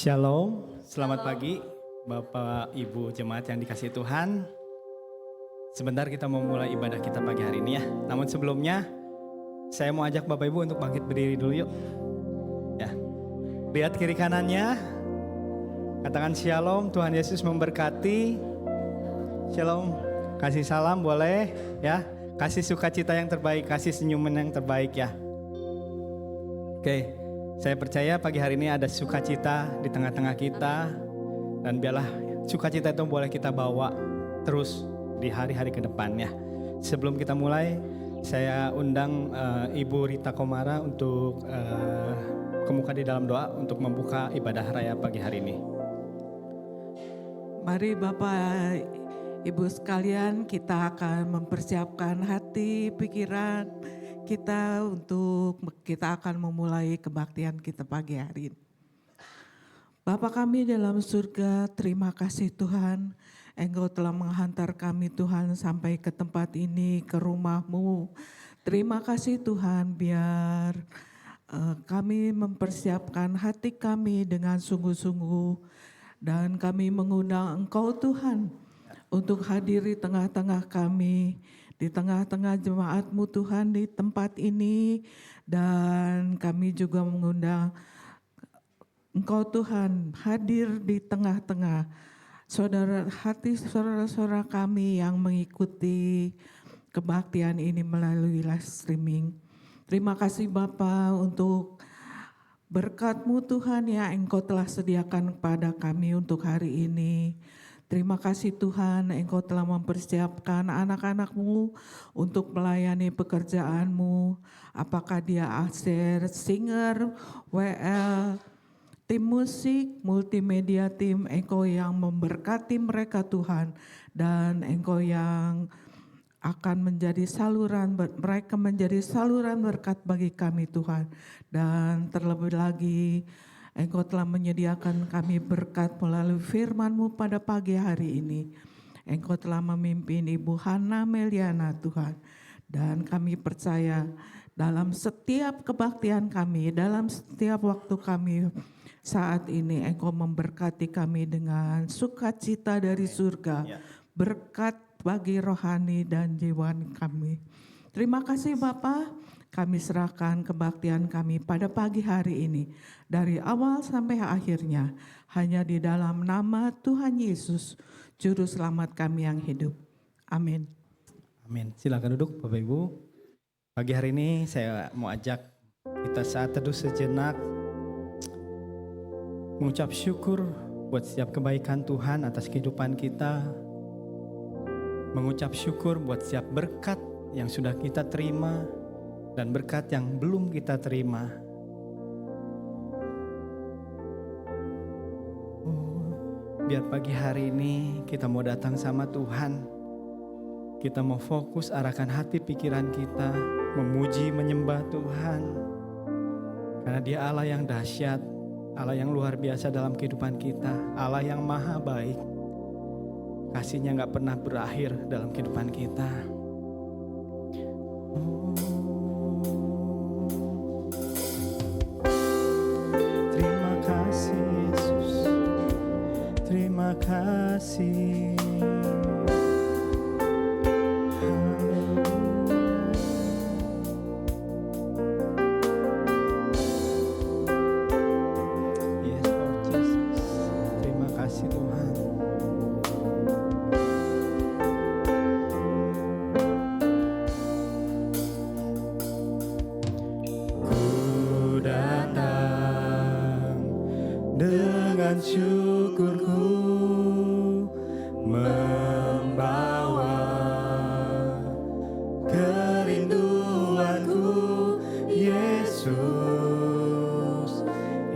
Shalom, selamat pagi Bapak Ibu Jemaat yang dikasihi Tuhan. Sebentar kita mau mulai ibadah kita pagi hari ini ya. Namun sebelumnya saya mau ajak Bapak Ibu untuk bangkit berdiri dulu yuk. Ya. Lihat kiri kanannya. Katakan shalom, Tuhan Yesus memberkati. Shalom, kasih salam boleh ya. Kasih sukacita yang terbaik, kasih senyuman yang terbaik ya. Oke. Saya percaya pagi hari ini ada sukacita di tengah-tengah kita. Dan biarlah sukacita itu boleh kita bawa terus di hari-hari ke depannya. Sebelum kita mulai, saya undang Ibu Rita Komara untuk kemuka di dalam doa untuk membuka ibadah raya pagi hari ini. Mari Bapak Ibu sekalian, kita akan mempersiapkan hati, pikiran kita akan memulai kebaktian kita pagi hari ini. Bapa kami dalam surga, terima kasih Tuhan, Engkau telah menghantar kami Tuhan sampai ke tempat ini, ke rumah-Mu. Terima kasih Tuhan, biar kami mempersiapkan hati kami dengan sungguh-sungguh, dan kami mengundang Engkau Tuhan untuk hadir di tengah-tengah kami, di tengah-tengah jemaat-Mu Tuhan di tempat ini, dan kami juga mengundang Engkau Tuhan hadir di tengah-tengah saudara-saudara kami yang mengikuti kebaktian ini melalui live streaming. Terima kasih Bapa untuk berkat-Mu Tuhan yang Engkau telah sediakan kepada kami untuk hari ini. Terima kasih Tuhan, Engkau telah mempersiapkan anak-anak-Mu untuk melayani pekerjaan-Mu. Apakah dia aser, singer, WL, tim musik, multimedia tim, Engkau yang memberkati mereka Tuhan. Dan Engkau yang akan menjadi saluran, mereka menjadi saluran berkat bagi kami Tuhan. Dan terlebih lagi, Engkau telah menyediakan kami berkat melalui firman-Mu pada pagi hari ini. Engkau telah memimpin Ibu Hana Meliana Tuhan. Dan kami percaya dalam setiap kebaktian kami, dalam setiap waktu kami saat ini. Engkau memberkati kami dengan sukacita dari surga, berkat bagi rohani dan jiwa kami. Terima kasih Bapa, kami serahkan kebaktian kami pada pagi hari ini, dari awal sampai akhirnya, hanya di dalam nama Tuhan Yesus, Juru Selamat kami yang hidup. Amin. Amin. Silakan duduk Bapak Ibu. Pagi hari ini saya mau ajak kita saat teduh sejenak, mengucap syukur buat setiap kebaikan Tuhan atas kehidupan kita. Mengucap syukur buat setiap berkat yang sudah kita terima dan berkat yang belum kita terima. Biar pagi hari ini kita mau datang sama Tuhan. Kita mau fokus arahkan hati pikiran kita, memuji, menyembah Tuhan. Karena Dia Allah yang dahsyat, Allah yang luar biasa dalam kehidupan kita, Allah yang maha baik. Kasih-Nya gak pernah berakhir dalam kehidupan kita. Terima kasih Yesus, terima kasih. Yes Lord Jesus, terima kasih Tuhan. Ku datang dengan syukurku, membawa kerinduanku, Yesus,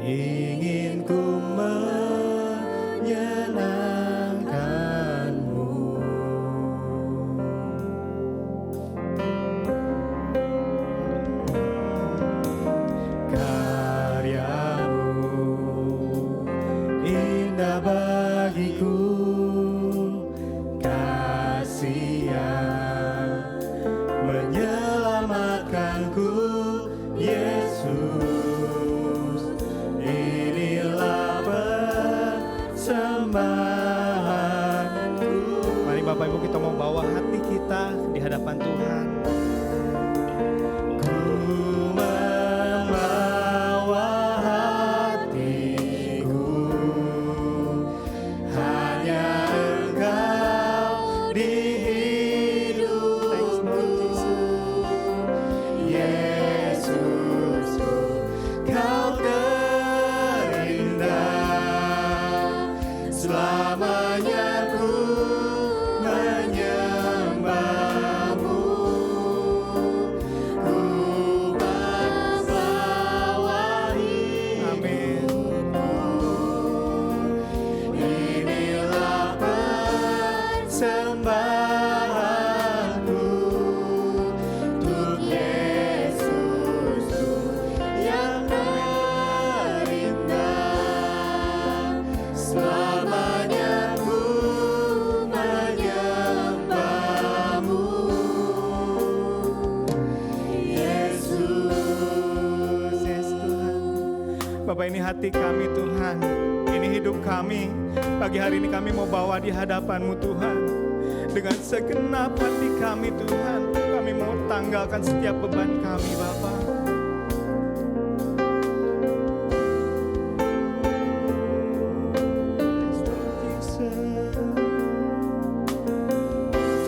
ingin ku menyenangkan-Mu. Karya-Mu indah bagiku, kasih yang menyelamatkanku, Yesus, inilah persembahanku. Mari Bapak Ibu kita mau bawa hati kita di hadapan Tuhan. Ku membawa hatiku, hanya Engkau di hidupku, Yesus, Kau terindah, selamanya ku menyembah-Mu. Ku membawa hidupku, inilah persembahanku untuk Yesus yang terindah, selamanya ku menyembah-Mu, Yesus. Yes Tuhan. Bapak, ini hati kami Tuhan, ini hidup kami. Pagi hari ini kami mau bawa di hadapan-Mu Tuhan. Dengan segenap hati kami Tuhan, kami mau tanggalkan setiap beban kami Bapak.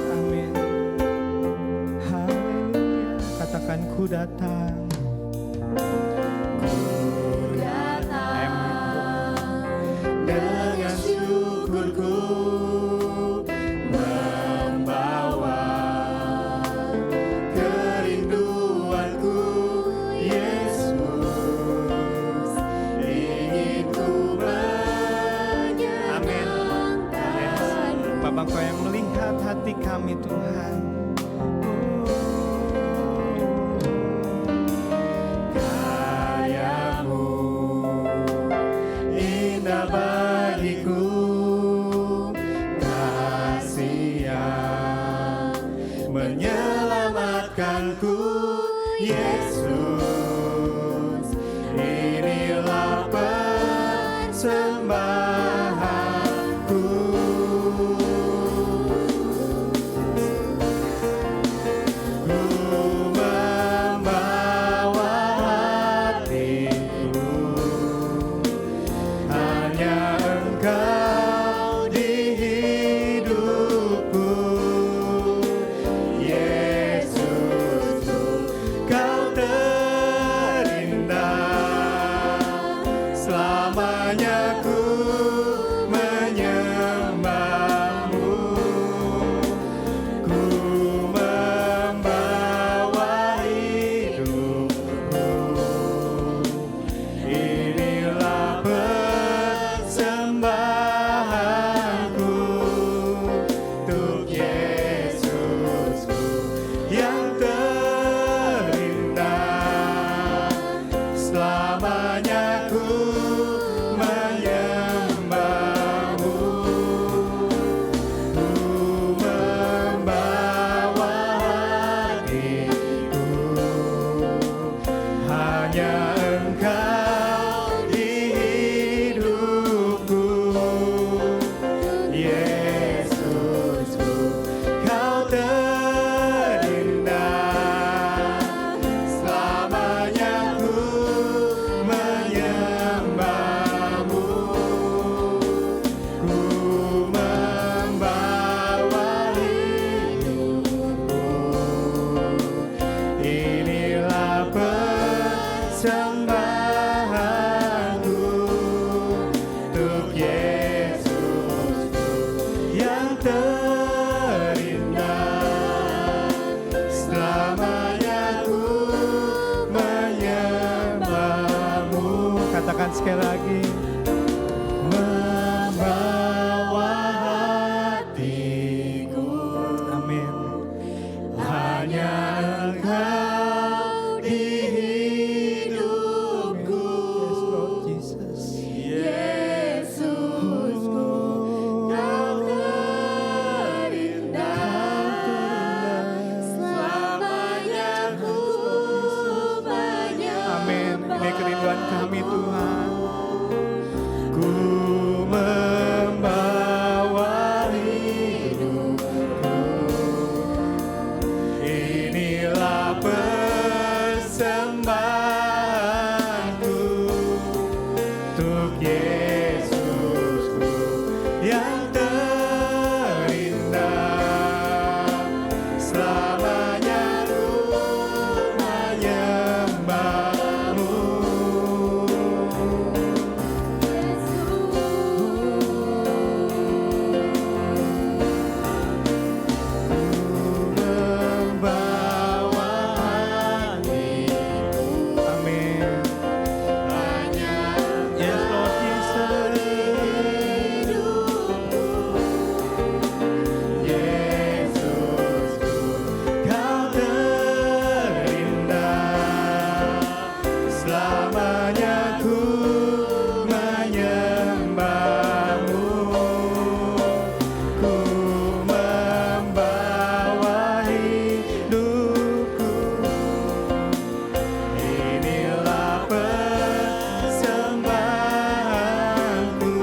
Amin. Haleluya. Katakan ku datang. Dengan syukurku, membawa kerinduanku, Yesus, ingin ku menyenangkan. Bapak, Kau yang melihat hati kami Tuhan. Karya-Mu indah bagiku, kasih yang menyelamatkanku, Yesus, inilah persembahanku. Ku membawa hatiku, hanya Engkau di hidupku. Yesusku, Kau terindah, selamanya ku menyembahmu. Ku membawa hidupku, inilah persembahanku untuk Yesusku yang terindah, selamanya ku menyembahmu. Ku membawa hatiku, hanya Engkau di hidupku. Yesusku, Kau terindah, selamanya ku menyembahmu. Ku membawa hidupku, inilah persembahanku untuk Yesusku yang terindah, selamanya ku menyembahmu. Katakan sekali lagi. Membawa hatiku, amin, hanya Engkau di hidupku. Yes, Lord Jesus. Yesusku, Kau terindah, selamanya ku menyembahmu. Amin. Ini kerinduan kami, Tuhan. Ku membawa hidupku, inilah persembahanku untuk Yesusku yang terindah, selamanya ku menyembahmu. Membawa hatiku, amin, hanya yes, Lord Jesus. Yesusku, Kau terindah, selamanya ku menyembahmu. Ku membawa hidupku, inilah persembahanku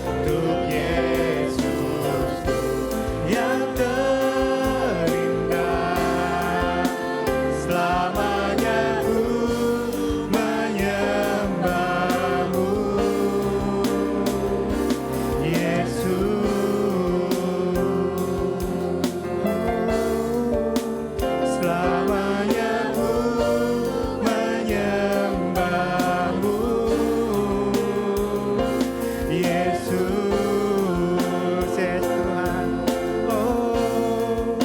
untuk Yesusku yang terindah, selamanya ku menyembahmu. Selamanya ku menyembahmu. Yesus, yes Tuhan. Oh,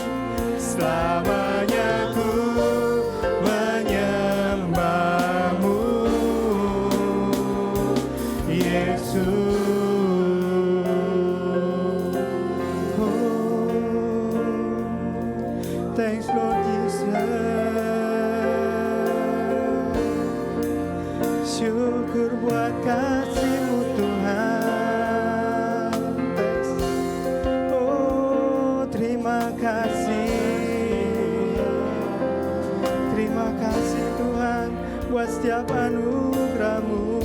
selamanya ku menyembahmu. Yesus. Thanks Lord Jesus. Syukur buat kasih-Mu Tuhan. Thanks. Oh terima kasih. Terima buat setiap anugerah-Mu.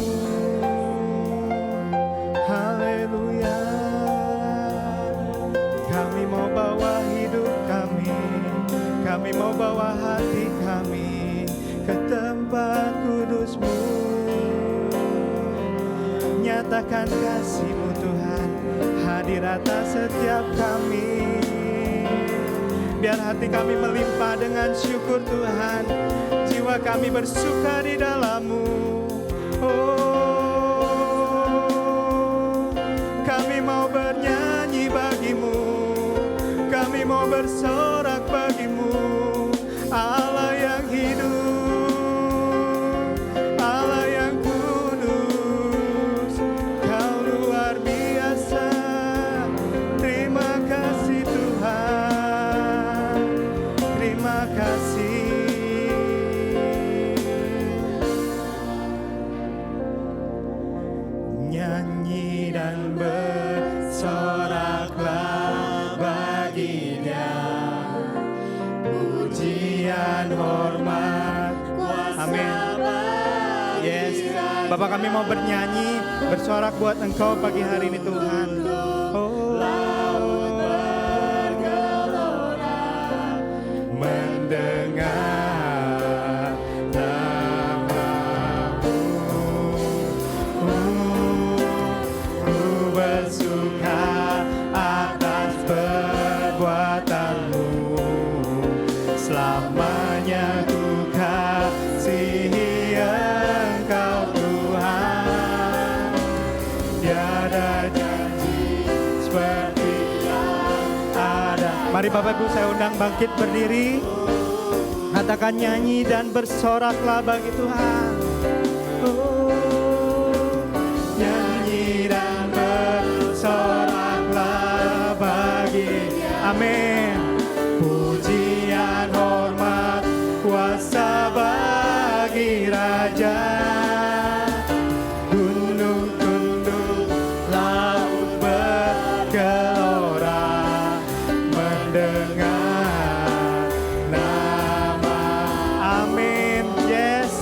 Haleluya. Kami mau bawa hidup kami mau bawa hati kami ke tempat kudus-Mu. Nyatakan kasih-Mu Tuhan, hadir atas setiap kami. Biar hati kami melimpah dengan syukur Tuhan, jiwa kami bersuka di dalam-Mu. Oh, kami mau bernyanyi bagi-Mu, kami mau bersorak bagi-Mu, Allah yang hidup, Allah yang kudus, Kau luar biasa. Terima kasih Tuhan, terima kasih. Nyanyi dan bersoraklah bagi-Nya, pujian, hormat, kuasa. Amin. Yes, Bapak, kami mau bernyanyi, bersorak buat Engkau pagi hari ini Tuhan. Oh, laut bergelora mendengar nama-Mu. Ku bersuka atas perbuatan-Mu, selamanya ku kasihi Engkau Tuhan. Tiada janji seperti yang ada. Mari Bapak Ibu saya undang bangkit berdiri. Katakan nyanyi dan bersoraklah bagi Tuhan. Oh, nyanyi dan bersoraklah bagi-Nya. Amin. Pujian, hormat, kuasa bagi Raja. Gunung tunduk, laut bergelora mendengar nama. Amin. Yes.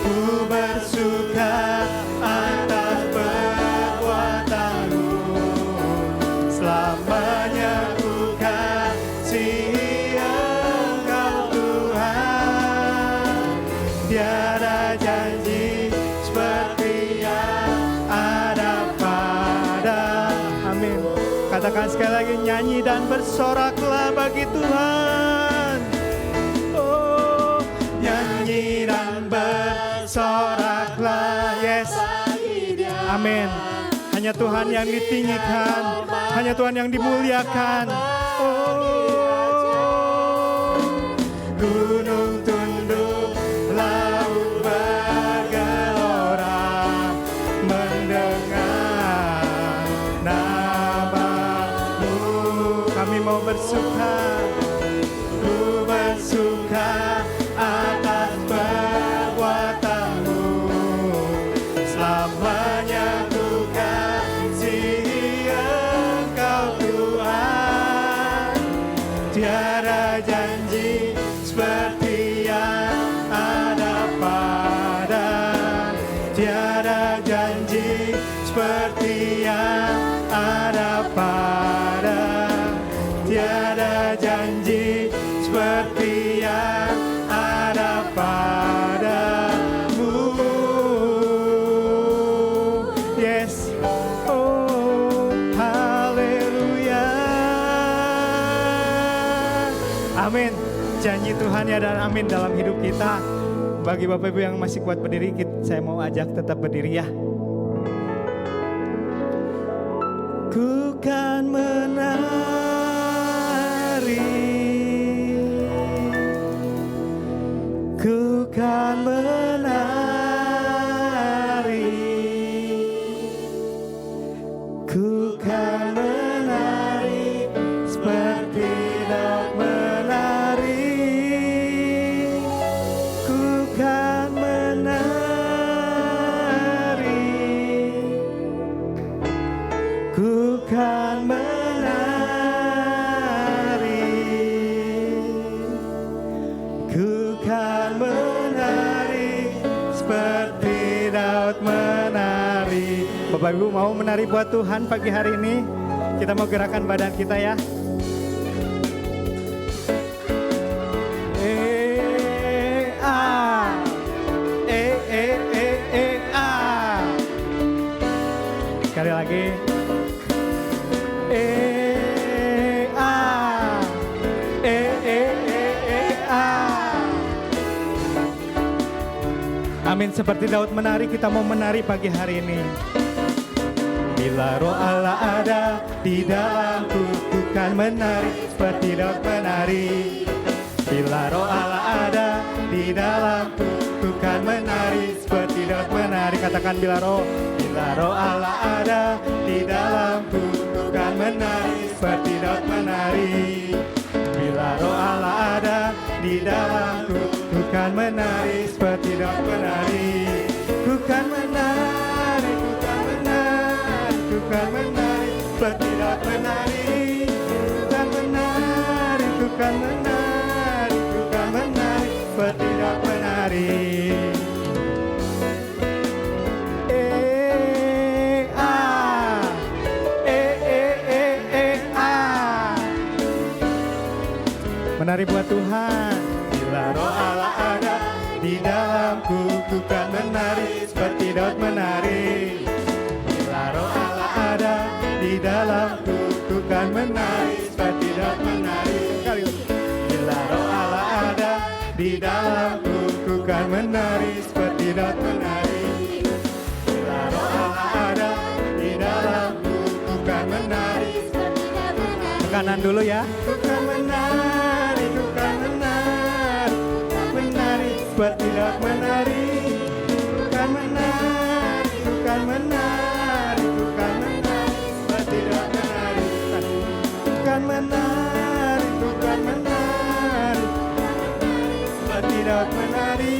Ku bersuka atas perbuatan-Mu, selamanya ku kasihi Engkau Tuhan. Tiada janji seperti yang ada pada. Amin. Katakan sekali lagi, nyanyi dan bersoraklah bagi Tuhan. Oh, nyanyi dan bersoraklah. Yes. Amin. Hanya Tuhan yang ditinggikan, hanya Tuhan yang dimuliakan. Oh, gunung tunduk, laut bergelora mendengar nama-Mu. Kami mau bersuka, ku bersuka atas perbuatan-Mu, selamanya ku kasihi Engkau Tuhan. Tiada janji seperti yang ada pada, tiada janji seperti yang ada pada, tiada janji seperti yang ada padamu. Yes. Oh, haleluya. Amin. Janji Tuhan ya dan amin dalam hidup kita. Bagi Bapak Ibu yang masih kuat berdiri, saya mau ajak tetap berdiri ya. Ku kan menari, ku kan menari, ku kan menari seperti dok menari, ku kan menari, ku kan menari, ku kan menari. Daud menari. Bapak Ibu mau menari buat Tuhan pagi hari ini? Kita mau gerakan badan kita ya. Sekali lagi. Amin, seperti Daud menari, kita mau menari pagi hari ini. Bila roh Allah ada di dalamku, ku kan menari seperti Daud menari. Bila roh Allah ada di dalamku, ku kan menari seperti Daud menari. Katakan bila roh Allah ada di dalamku, ku kan menari seperti Daud menari. Bila roh Allah ada di dalamku, ku kan menari seperti Daud menari. Ku kan menari, ku kan menari, ku kan menari seperti Daud menari. Ku kan menari, ku kan menari, ku kan menari seperti Daud menari. Menari buat Tuhan. Bila roh Allah ada di dalamku, ku kan menari seperti Daud menari. Bila roh Allah ada di dalamku, ku kan menari seperti Daud menari. Sekali lagi. Bila roh Allah ada di dalamku, ku kan menari seperti Daud menari. Bila roh Allah ada di dalamku, ku kan menari seperti Daud menari. Tekanan dulu ya. Ku kan menari, ku kan menari, menari seperti Daud menari. Ku kan menari, ku kan menari, ku kan menari seperti Daud menari. Ku kan menari, ku kan menari, seperti Daud menari.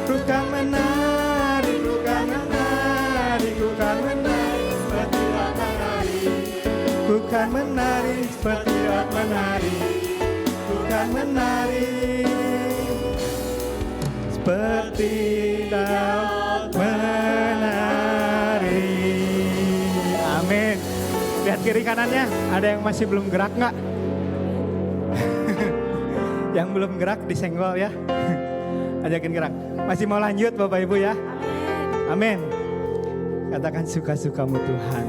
Ku kan menari, ku kan menari, ku kan menari seperti Daud menari. Ku kan menari seperti Daud menari. Ku kan menari seperti Daud menari. Amin. Lihat kiri kanannya, ada yang masih belum gerak nggak? Yang belum gerak disenggol ya. Ajakin gerak. Masih mau lanjut Bapak Ibu ya? Amin. Katakan suka-sukamu Tuhan.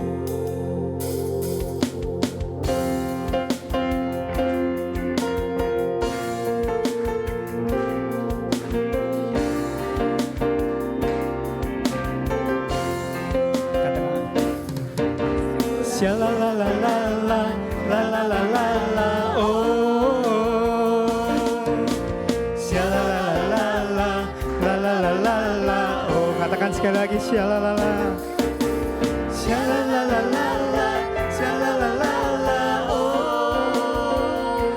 Shalalalalala, la la la la la, oh. Shalalalala, la la la la la, oh. Katakan sekali lagi, shalalala. Shalalalala, shalalalala, oh.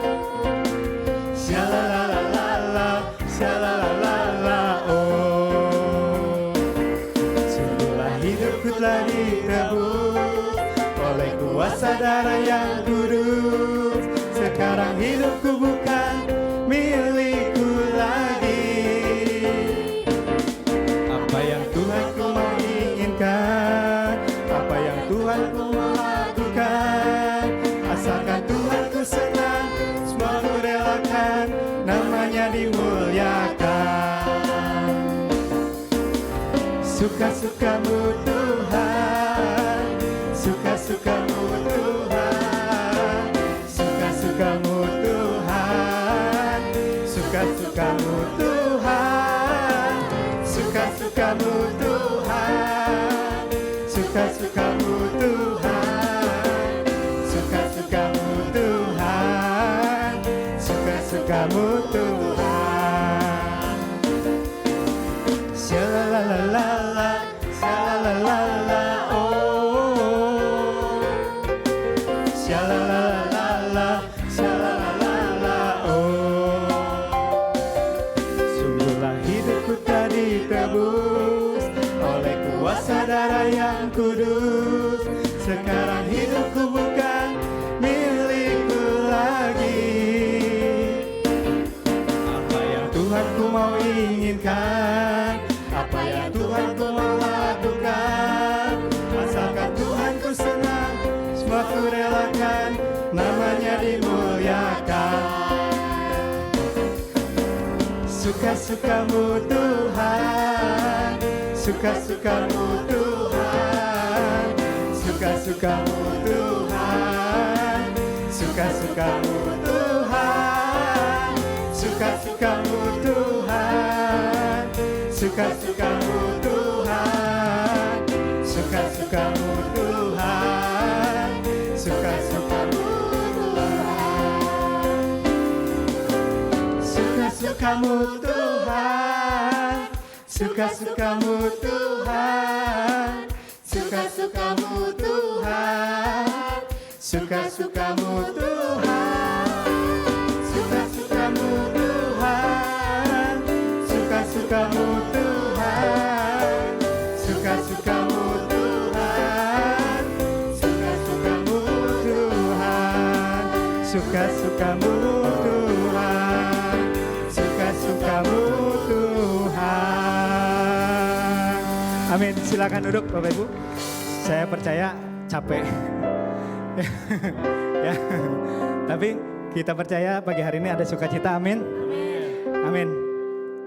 Shalalalala, shalalalala, oh. Sungguhlah hidupku telah ditebus oleh kuasa darah yang kudus. Sekarang hidupku bukan milikku lagi. Apa yang Tuhanku mau inginkan, apa yang Tuhanku mau lakukan, asalkan Tuhanku senang, semua ku relakan, namanya dimuliakan. Suka-sukamu Tuhan, suka-sukamu Tuhan, suka-sukamu Tuhan, suka-sukamu Tuhan, suka-sukamu Tuhan, suka-sukamu Tuhan, suka-sukamu Tuhan, suka-sukamu Tuhan. Shalalalala, shalalalala, oh. Shalalalala, shalalalala, oh. Sungguhlah hidupku tadi ditebus oleh kuasa darah yang kudus. Sekarang hidupku bukan milikku lagi. Apa yang Tuhanku mau inginkan, apa yang Tuhanku mau lakukan, suka-sukamu Tuhan, suka-sukamu Tuhan, suka-sukamu Tuhan, suka-sukamu Tuhan, suka-sukamu Tuhan, suka-sukamu Tuhan, suka-sukamu Tuhan, suka-sukamu suka-sukamu Tuhan, suka-sukamu Tuhan, suka-sukamu Tuhan, suka-sukamu Tuhan, suka-sukamu Tuhan, suka-sukamu Tuhan, suka-sukamu Tuhan, suka-sukamu Tuhan, suka-sukamu Tuhan, suka-sukamu Tuhan. Amin. Silakan duduk Bapak Ibu. Saya percaya capek. Ya. Tapi kita percaya pagi hari ini ada sukacita. Amin. Amin.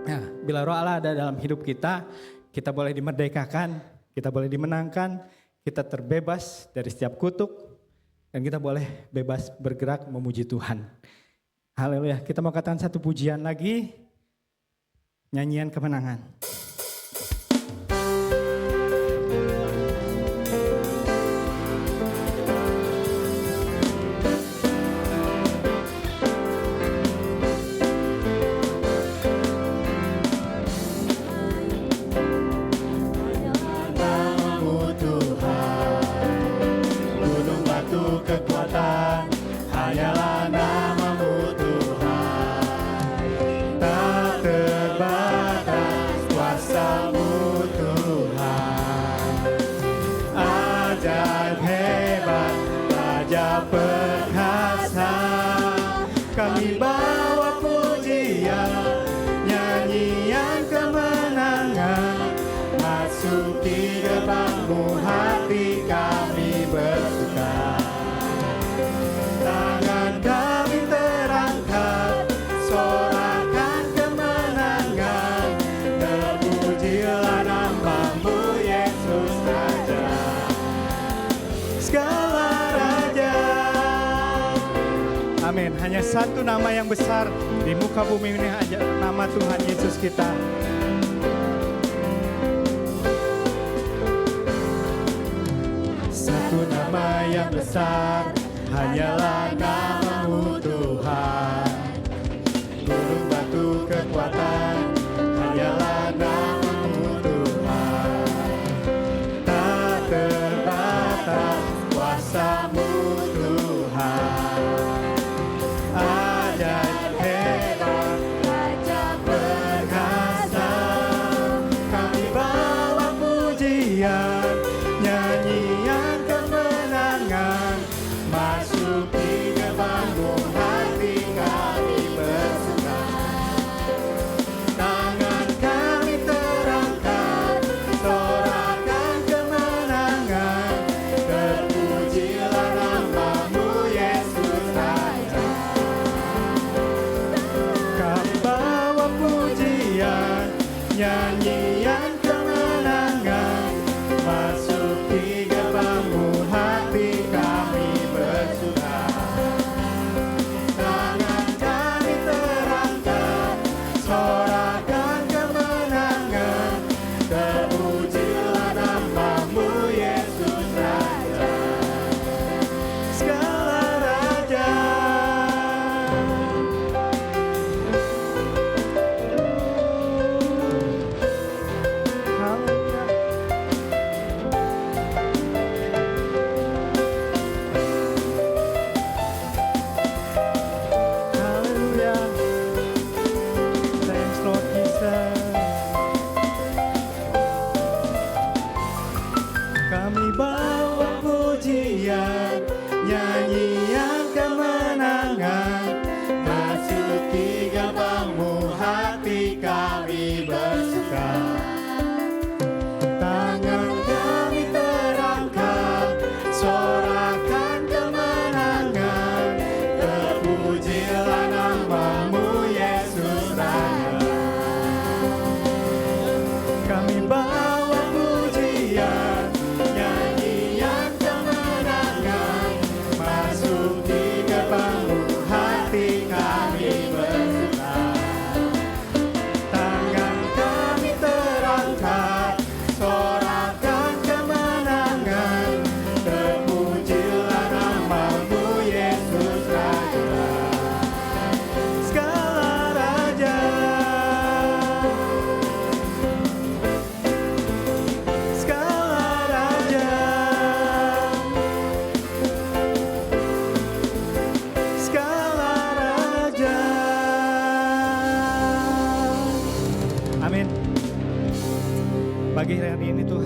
Nah, bila Roh Allah ada dalam hidup kita, kita boleh dimerdekakan, kita boleh dimenangkan, kita terbebas dari setiap kutuk, dan kita boleh bebas bergerak memuji Tuhan. Haleluya. Kita mau katakan satu pujian lagi, nyanyian kemenangan. Amin. Hanya satu nama yang besar di muka bumi ini, aja nama Tuhan Yesus kita. Satu nama yang besar, hanyalah namamu Tuhan. Gunung batu kekuatan, hanyalah namamu Tuhan. Tak terbatas kuasamu Tuhan. Nyanyian kemenangan,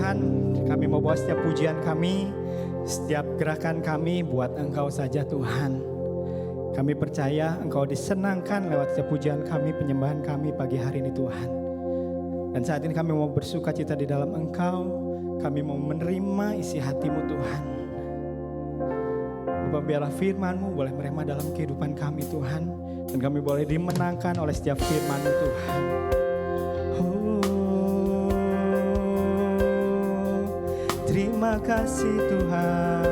Tuhan, kami mau bawa setiap pujian kami, setiap gerakan kami buat Engkau saja Tuhan. Kami percaya Engkau disenangkan lewat setiap pujian kami, penyembahan kami pagi hari ini Tuhan. Dan saat ini kami mau bersuka cita di dalam Engkau, kami mau menerima isi hati-Mu Tuhan. Bapak, biarlah firman-Mu boleh merema dalam kehidupan kami Tuhan, dan kami boleh dimenangkan oleh setiap firman-Mu Tuhan. Terima kasih Tuhan.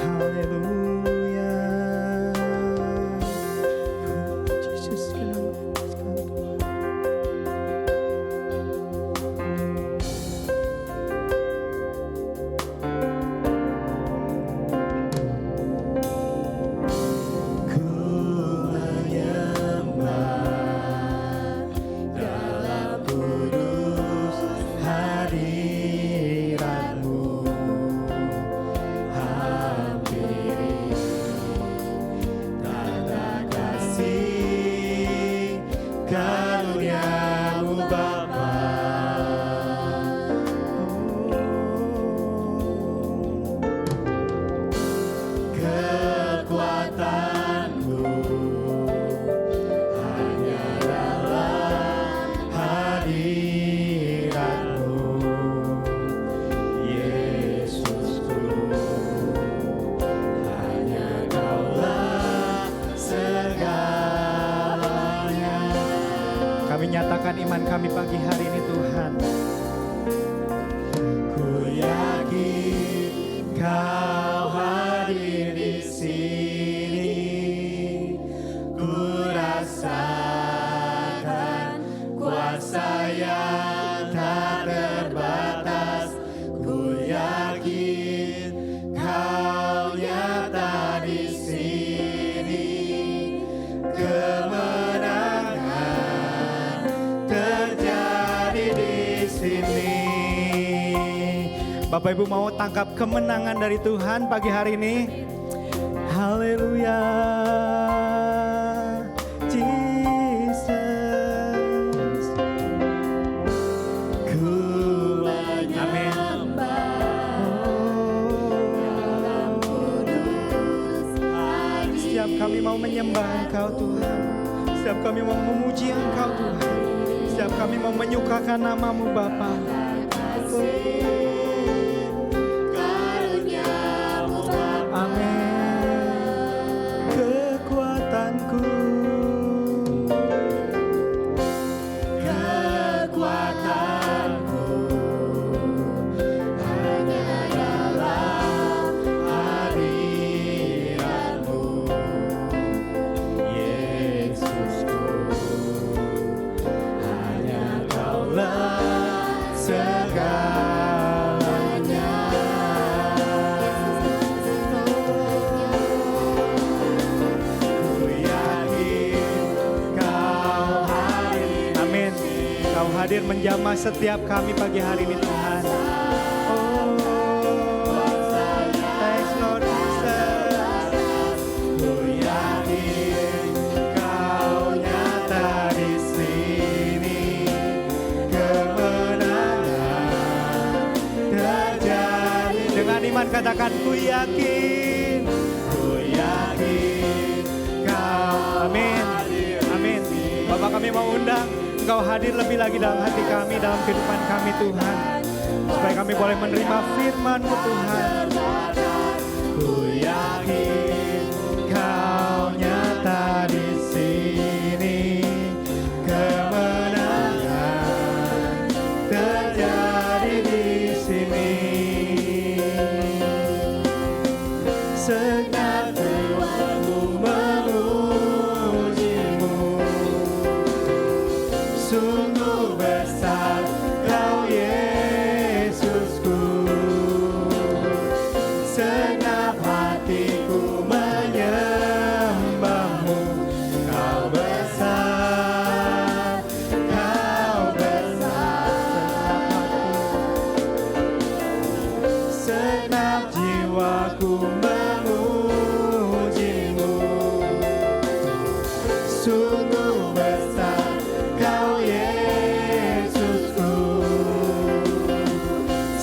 Haleluya. Yesus nyatakan iman kami pagi hari ini Tuhan. Ku yakin Kau hadir di sini, ku rasakan kuasa yang tak terbatas. Ku yakin Kau nyata di sini, Bapak Ibu mau tangkap kemenangan dari Tuhan pagi hari ini. Haleluya. Jesus. Ku menyembah. Setiap kami mau menyembah Engkau Tuhan. Setiap kami mau memuji Engkau Tuhan. Setiap kami mau menyukakan nama-Mu Bapa. Hadir menjamah setiap kami pagi hari ini Tuhan. Oh, thanks Lord Jesus. Ku yakin Kau nyata di sini, kemenangan terjadi. Dengan iman katakan ku yakin Kau. Amin. Amin. Bapak, kami mau undang Engkau hadir lebih lagi dalam hati kami, dalam kehidupan kami Tuhan, supaya kami boleh menerima firman-Mu Tuhan. Ku yakin Kau nyata di sini, kemenangan terjadi di sini. Segenap jiwaku memuji-Mu, sungguh besar Kau Yesusku. Segenap hatiku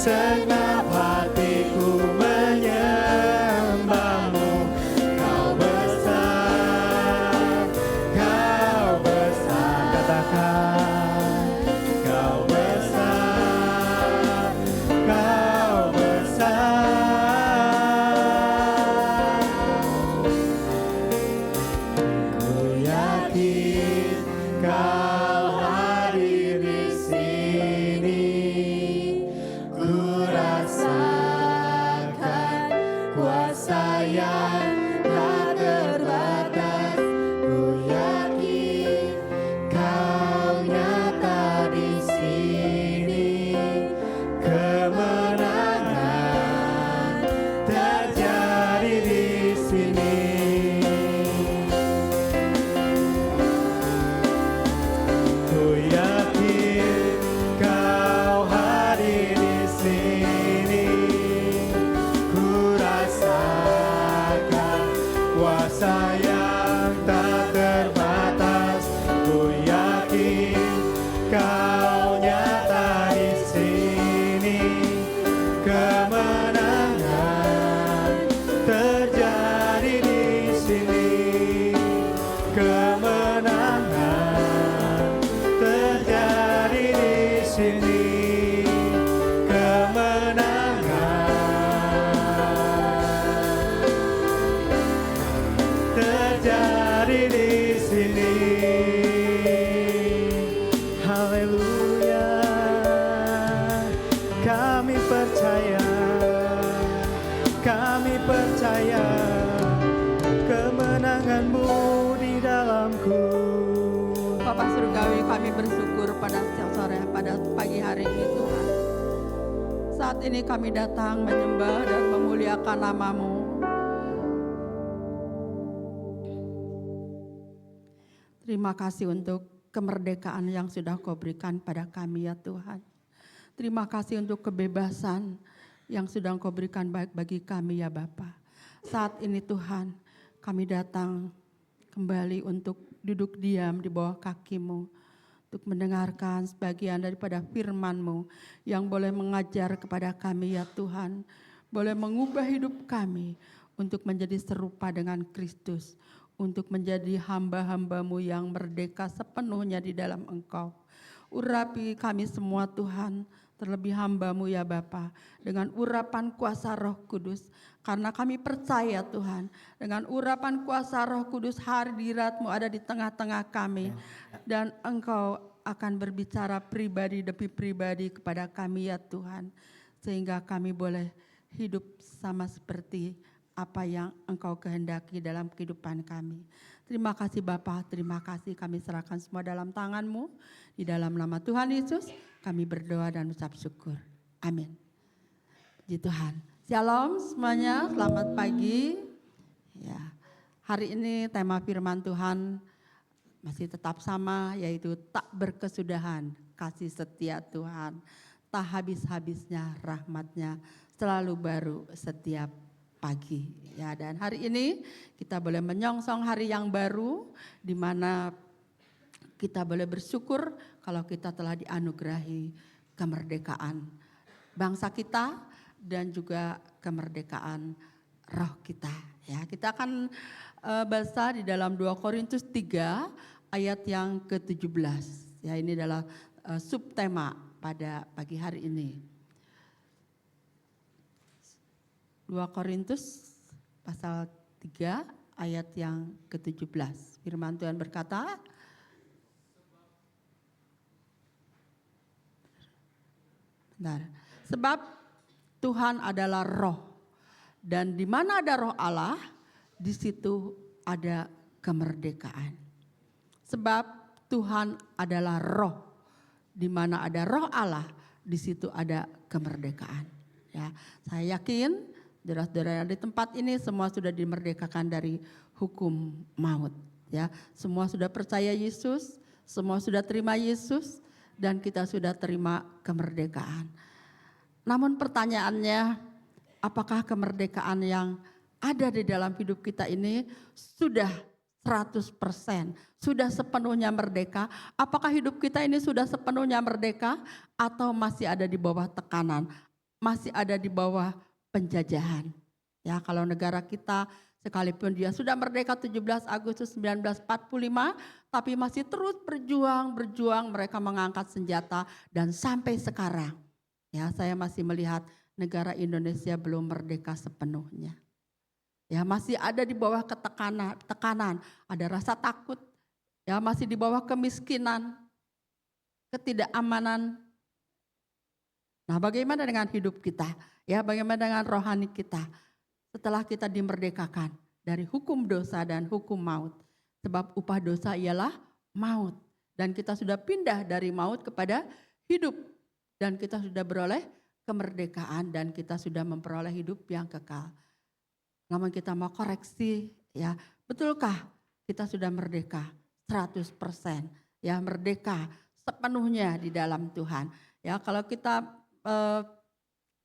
segenap hatiku menyembahmu. Kau besar, katakan. Kau besar, kau besar. Ku yakin kau hadir di sini. Ku rasakan kuasa yang tak terbatas. Ku yakin kau nyata di sini. Kemenangan terjadi di sini. Ku yakin kau hadir di sini. Ku rasakan kuasa yang tak terbatas. Ku yakin kau nyata di sini. Kemenangan terjadi di sini. Kemenangan terjadi di sini. Kemenangan terjadi di sini. Haleluya. Kami percaya, kami percaya kemenangan-Mu di dalamku. Bapak Surgawi, kami bersyukur pada setiap sore, pada pagi hari ini Tuhan. Saat ini kami datang menyembah dan memuliakan nama-Mu. Terima kasih untuk kemerdekaan yang sudah Kau berikan pada kami ya Tuhan. Terima kasih untuk kebebasan yang sudah Kau berikan baik bagi kami ya Bapa. Saat ini Tuhan, kami datang kembali untuk duduk diam di bawah kaki-Mu, untuk mendengarkan sebagian daripada firman-Mu yang boleh mengajar kepada kami ya Tuhan, boleh mengubah hidup kami untuk menjadi serupa dengan Kristus, untuk menjadi hamba-hamba-Mu yang merdeka sepenuhnya di dalam Engkau. Urapi kami semua Tuhan, terlebih hamba-Mu ya Bapa, dengan urapan kuasa Roh Kudus. Karena kami percaya Tuhan, dengan urapan kuasa Roh Kudus hadirat-Mu ada di tengah-tengah kami. Dan Engkau akan berbicara pribadi demi pribadi kepada kami ya Tuhan. Sehingga kami boleh hidup sama seperti apa yang Engkau kehendaki dalam kehidupan kami. Terima kasih Bapa, terima kasih, kami serahkan semua dalam tangan-Mu. Di dalam nama Tuhan Yesus kami berdoa dan ucap syukur. Amin. Puji Tuhan. Shalom semuanya, selamat pagi. Ya, hari ini tema firman Tuhan masih tetap sama, yaitu tak berkesudahan kasih setia Tuhan. Tak habis-habisnya rahmat-Nya selalu baru setiap pagi. Ya, dan hari ini kita boleh menyongsong hari yang baru, di mana kita boleh bersyukur kalau kita telah dianugerahi kemerdekaan bangsa kita dan juga kemerdekaan roh kita. Ya, kita akan baca di dalam 2 Korintus 3 ayat yang ke-17. Ya, ini adalah subtema pada pagi hari ini. 2 Korintus pasal 3 ayat yang ke-17. Firman Tuhan berkata, sebab Tuhan adalah roh, dan di mana ada roh Allah, di situ ada kemerdekaan. Sebab Tuhan adalah roh, di mana ada roh Allah, di situ ada kemerdekaan. Ya, saya yakin saudara-saudara yang di tempat ini semua sudah dimerdekakan dari hukum maut. Ya, semua sudah percaya Yesus, semua sudah terima Yesus, dan kita sudah terima kemerdekaan. Namun pertanyaannya, apakah kemerdekaan yang ada di dalam hidup kita ini sudah 100%, sudah sepenuhnya merdeka? Apakah hidup kita ini sudah sepenuhnya merdeka atau masih ada di bawah tekanan? masih ada di bawah penjajahan. Ya, kalau negara kita sekalipun dia sudah merdeka 17 Agustus 1945, tapi masih terus berjuang, mereka mengangkat senjata dan sampai sekarang ya saya masih melihat negara Indonesia belum merdeka sepenuhnya. Ya, masih ada di bawah tekanan, ada rasa takut, ya masih di bawah kemiskinan, ketidakamanan. Nah, bagaimana dengan hidup kita? Ya, bagaimana dengan rohani kita? Setelah kita dimerdekakan dari hukum dosa dan hukum maut. Sebab upah dosa ialah maut. Dan kita sudah pindah dari maut kepada hidup. Dan kita sudah beroleh kemerdekaan dan kita sudah memperoleh hidup yang kekal. Namun kita mau koreksi, ya betulkah kita sudah merdeka 100%? Ya, merdeka sepenuhnya di dalam Tuhan. Ya, kalau kita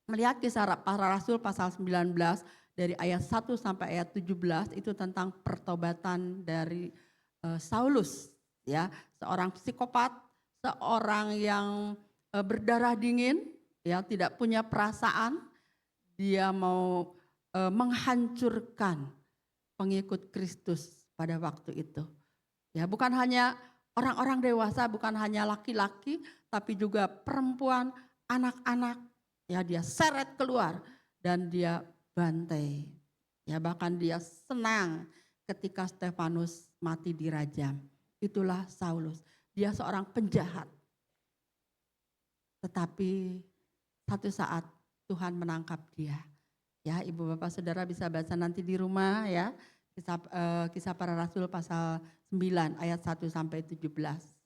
melihat kisah para rasul pasal 19 dari ayat 1 sampai ayat 17 itu tentang pertobatan dari Saulus, ya, seorang psikopat, seorang yang berdarah dingin, ya, tidak punya perasaan, dia mau menghancurkan pengikut Kristus pada waktu itu. Ya, bukan hanya orang-orang dewasa, bukan hanya laki-laki, tapi juga perempuan, anak-anak, ya dia seret keluar dan dia bantai. Ya, bahkan dia senang ketika Stefanus mati dirajam. Itulah Saulus. Dia seorang penjahat. Tetapi satu saat Tuhan menangkap dia. Ya, Ibu Bapak Saudara bisa baca nanti di rumah ya. Kisah para Rasul pasal 9 ayat 1 sampai 17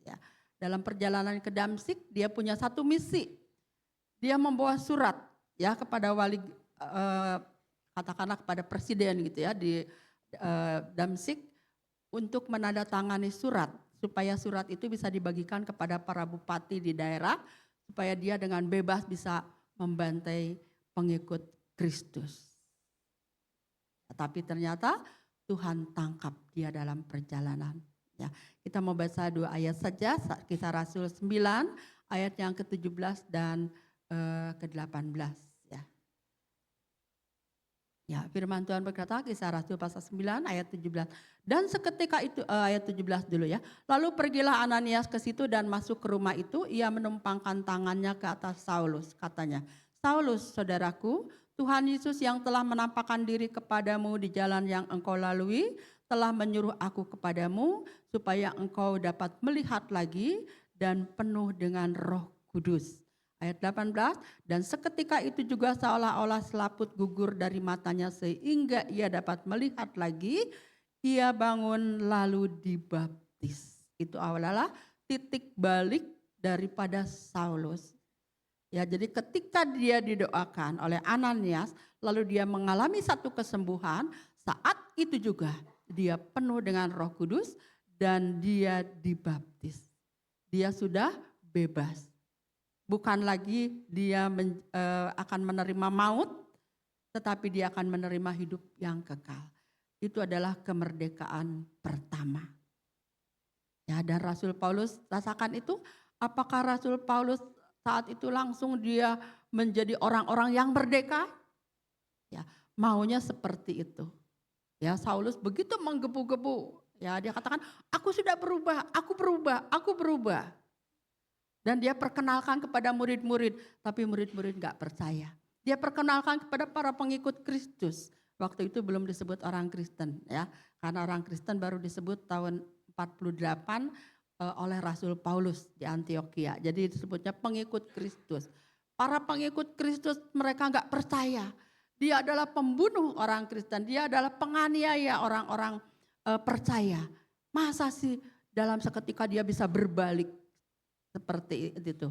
ya. Dalam perjalanan ke Damsyik dia punya satu misi. Dia membawa surat ya kepada wali katakanlah kepada presiden gitu ya di Damsyik untuk menandatangani surat supaya surat itu bisa dibagikan kepada para bupati di daerah supaya dia dengan bebas bisa membantai pengikut Kristus. Tapi ternyata Tuhan tangkap dia dalam perjalanan. Ya, kita mau baca 2 ayat saja, Kisah Rasul 9 ayat yang ke-17 dan ke-18 ya. Ya, firman Tuhan berkata, Kisah Rasul pasal 9 ayat 17. Dan seketika itu ayat 17 dulu ya. Lalu pergilah Ananias ke situ dan masuk ke rumah itu, ia menumpangkan tangannya ke atas Saulus, katanya, Saulus, saudaraku, Tuhan Yesus yang telah menampakkan diri kepadamu di jalan yang engkau lalui, telah menyuruh aku kepadamu supaya engkau dapat melihat lagi dan penuh dengan Roh Kudus. Ayat 18, dan seketika itu juga seolah-olah selaput gugur dari matanya sehingga ia dapat melihat lagi, ia bangun lalu dibaptis. Itu adalah titik balik daripada Saulus. Ya, jadi ketika dia didoakan oleh Ananias, lalu dia mengalami satu kesembuhan, saat itu juga dia penuh dengan Roh Kudus dan dia dibaptis. Dia sudah bebas. Bukan lagi dia akan menerima maut, tetapi dia akan menerima hidup yang kekal. Itu adalah kemerdekaan pertama. Ya, dan Rasul Paulus rasakan itu. Apakah Rasul Paulus saat itu langsung dia menjadi orang-orang yang merdeka? Ya, maunya seperti itu. Ya, Saulus begitu menggebu-gebu. Ya, dia katakan, aku sudah berubah, aku berubah, aku berubah. Dan dia perkenalkan kepada murid-murid, tapi murid-murid enggak percaya. Dia perkenalkan kepada para pengikut Kristus. Waktu itu belum disebut orang Kristen ya, karena orang Kristen baru disebut tahun 48 oleh Rasul Paulus di Antioquia. Jadi disebutnya pengikut Kristus. Para pengikut Kristus mereka enggak percaya. Dia adalah pembunuh orang Kristen, dia adalah penganiaya orang-orang percaya. Masa sih dalam seketika dia bisa berbalik seperti itu?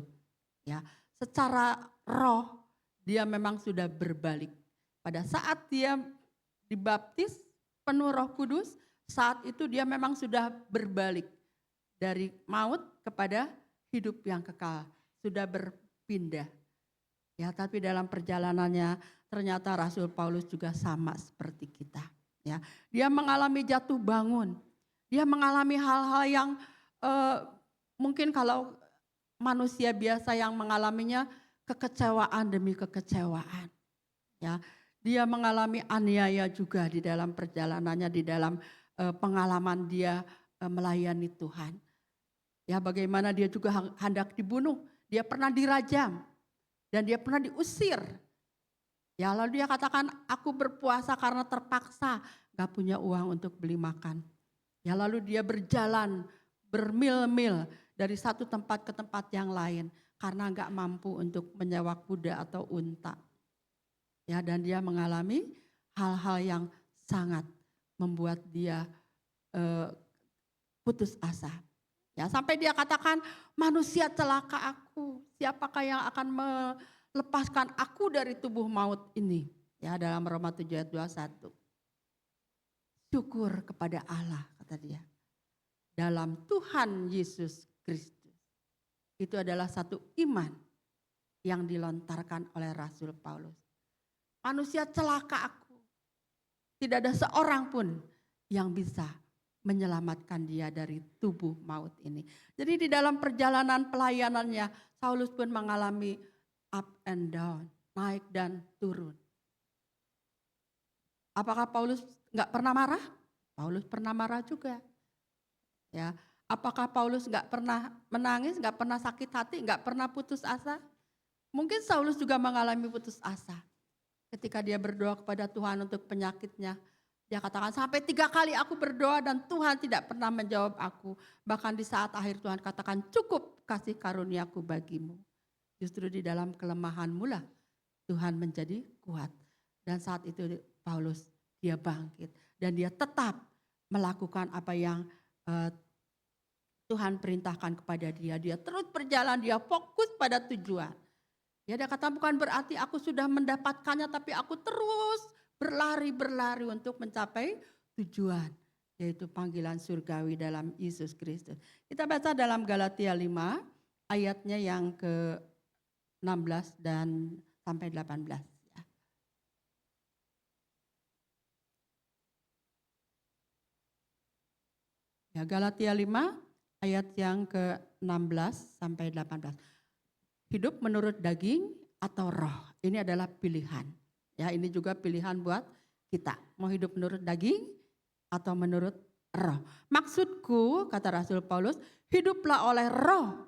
Ya, secara roh dia memang sudah berbalik. Pada saat dia dibaptis penuh Roh Kudus, saat itu dia memang sudah berbalik dari maut kepada hidup yang kekal, sudah berpindah. Ya, tapi dalam perjalanannya ternyata Rasul Paulus juga sama seperti kita. Ya, dia mengalami jatuh bangun, dia mengalami hal-hal yang mungkin kalau manusia biasa yang mengalaminya kekecewaan demi kekecewaan. Ya, dia mengalami aniaya juga di dalam perjalanannya, di dalam pengalaman dia melayani Tuhan. Ya, bagaimana dia juga hendak dibunuh, dia pernah dirajam dan dia pernah diusir. Ya, lalu dia katakan, aku berpuasa karena terpaksa, gak punya uang untuk beli makan. Ya, lalu dia berjalan bermil-mil dari satu tempat ke tempat yang lain karena gak mampu untuk menyewa kuda atau unta. Ya, dan dia mengalami hal-hal yang sangat membuat dia putus asa. Ya, sampai dia katakan, manusia celaka aku, siapakah yang akan melepaskan aku dari tubuh maut ini? Ya, dalam Roma 7 ayat 21. Syukur kepada Allah, kata dia. Dalam Tuhan Yesus Kristus. Itu adalah satu iman yang dilontarkan oleh Rasul Paulus. Manusia celaka aku. Tidak ada seorang pun yang bisa menyelamatkan dia dari tubuh maut ini. Jadi di dalam perjalanan pelayanannya, Saulus pun mengalami up and down, naik dan turun. Apakah Paulus nggak pernah marah? Paulus pernah marah juga. Ya, apakah Paulus nggak pernah menangis, nggak pernah sakit hati, nggak pernah putus asa? Mungkin Saulus juga mengalami putus asa. Ketika dia berdoa kepada Tuhan untuk penyakitnya, dia katakan sampai 3 kali aku berdoa dan Tuhan tidak pernah menjawab aku. Bahkan di saat akhir Tuhan katakan cukup kasih karuniaku bagimu. Justru di dalam kelemahanmu lah Tuhan menjadi kuat. Dan saat itu Paulus dia bangkit dan dia tetap melakukan apa yang Tuhan perintahkan kepada dia. Dia terus berjalan, dia fokus pada tujuan. Ya, dia kata bukan berarti aku sudah mendapatkannya, tapi aku terus berlari untuk mencapai tujuan. Yaitu panggilan surgawi dalam Yesus Kristus. Kita baca dalam Galatia 5 ayatnya yang ke-16 dan sampai 18. Ya, Galatia 5 ayat yang ke-16 sampai 18. Hidup menurut daging atau roh, ini adalah pilihan. Ya, ini juga pilihan buat kita. Mau hidup menurut daging atau menurut roh. Maksudku, kata Rasul Paulus, hiduplah oleh roh,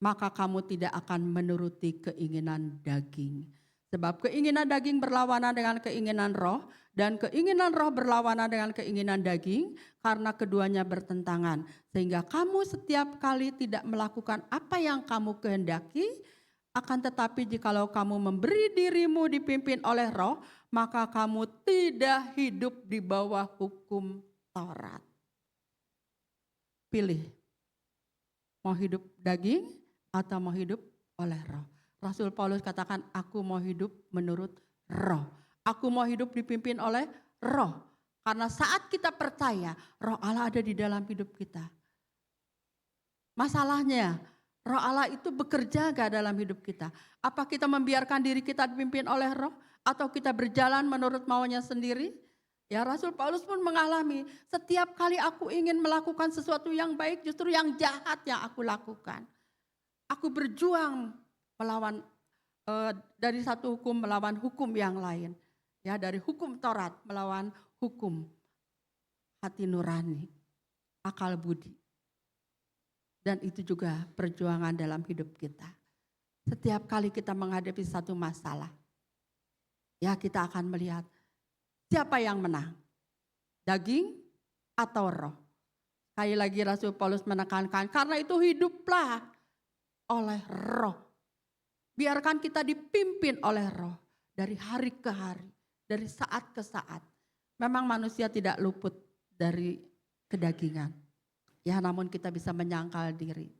maka kamu tidak akan menuruti keinginan daging. Sebab keinginan daging berlawanan dengan keinginan roh, dan keinginan roh berlawanan dengan keinginan daging, karena keduanya bertentangan. Sehingga kamu setiap kali tidak melakukan apa yang kamu kehendaki, akan tetapi jikalau kamu memberi dirimu dipimpin oleh roh, maka kamu tidak hidup di bawah hukum Taurat. Pilih, mau hidup daging atau mau hidup oleh roh. Rasul Paulus katakan, aku mau hidup menurut roh. Aku mau hidup dipimpin oleh roh. Karena saat kita percaya, roh Allah ada di dalam hidup kita. Masalahnya, roh Allah itu bekerja gak dalam hidup kita? Apa kita membiarkan diri kita dipimpin oleh roh? Atau kita berjalan menurut maunya sendiri? Ya, Rasul Paulus pun mengalami, setiap kali aku ingin melakukan sesuatu yang baik, justru yang jahat yang aku lakukan. Aku berjuang melawan dari satu hukum melawan hukum yang lain. Ya, dari hukum Taurat melawan hukum hati nurani, akal budi. Dan itu juga perjuangan dalam hidup kita. Setiap kali kita menghadapi satu masalah, ya kita akan melihat siapa yang menang, daging atau roh. Sekali lagi Rasul Paulus menekankan, karena itu hiduplah oleh roh. Biarkan kita dipimpin oleh roh dari hari ke hari, dari saat ke saat. Memang manusia tidak luput dari kedagingan. Ya, namun kita bisa menyangkal diri.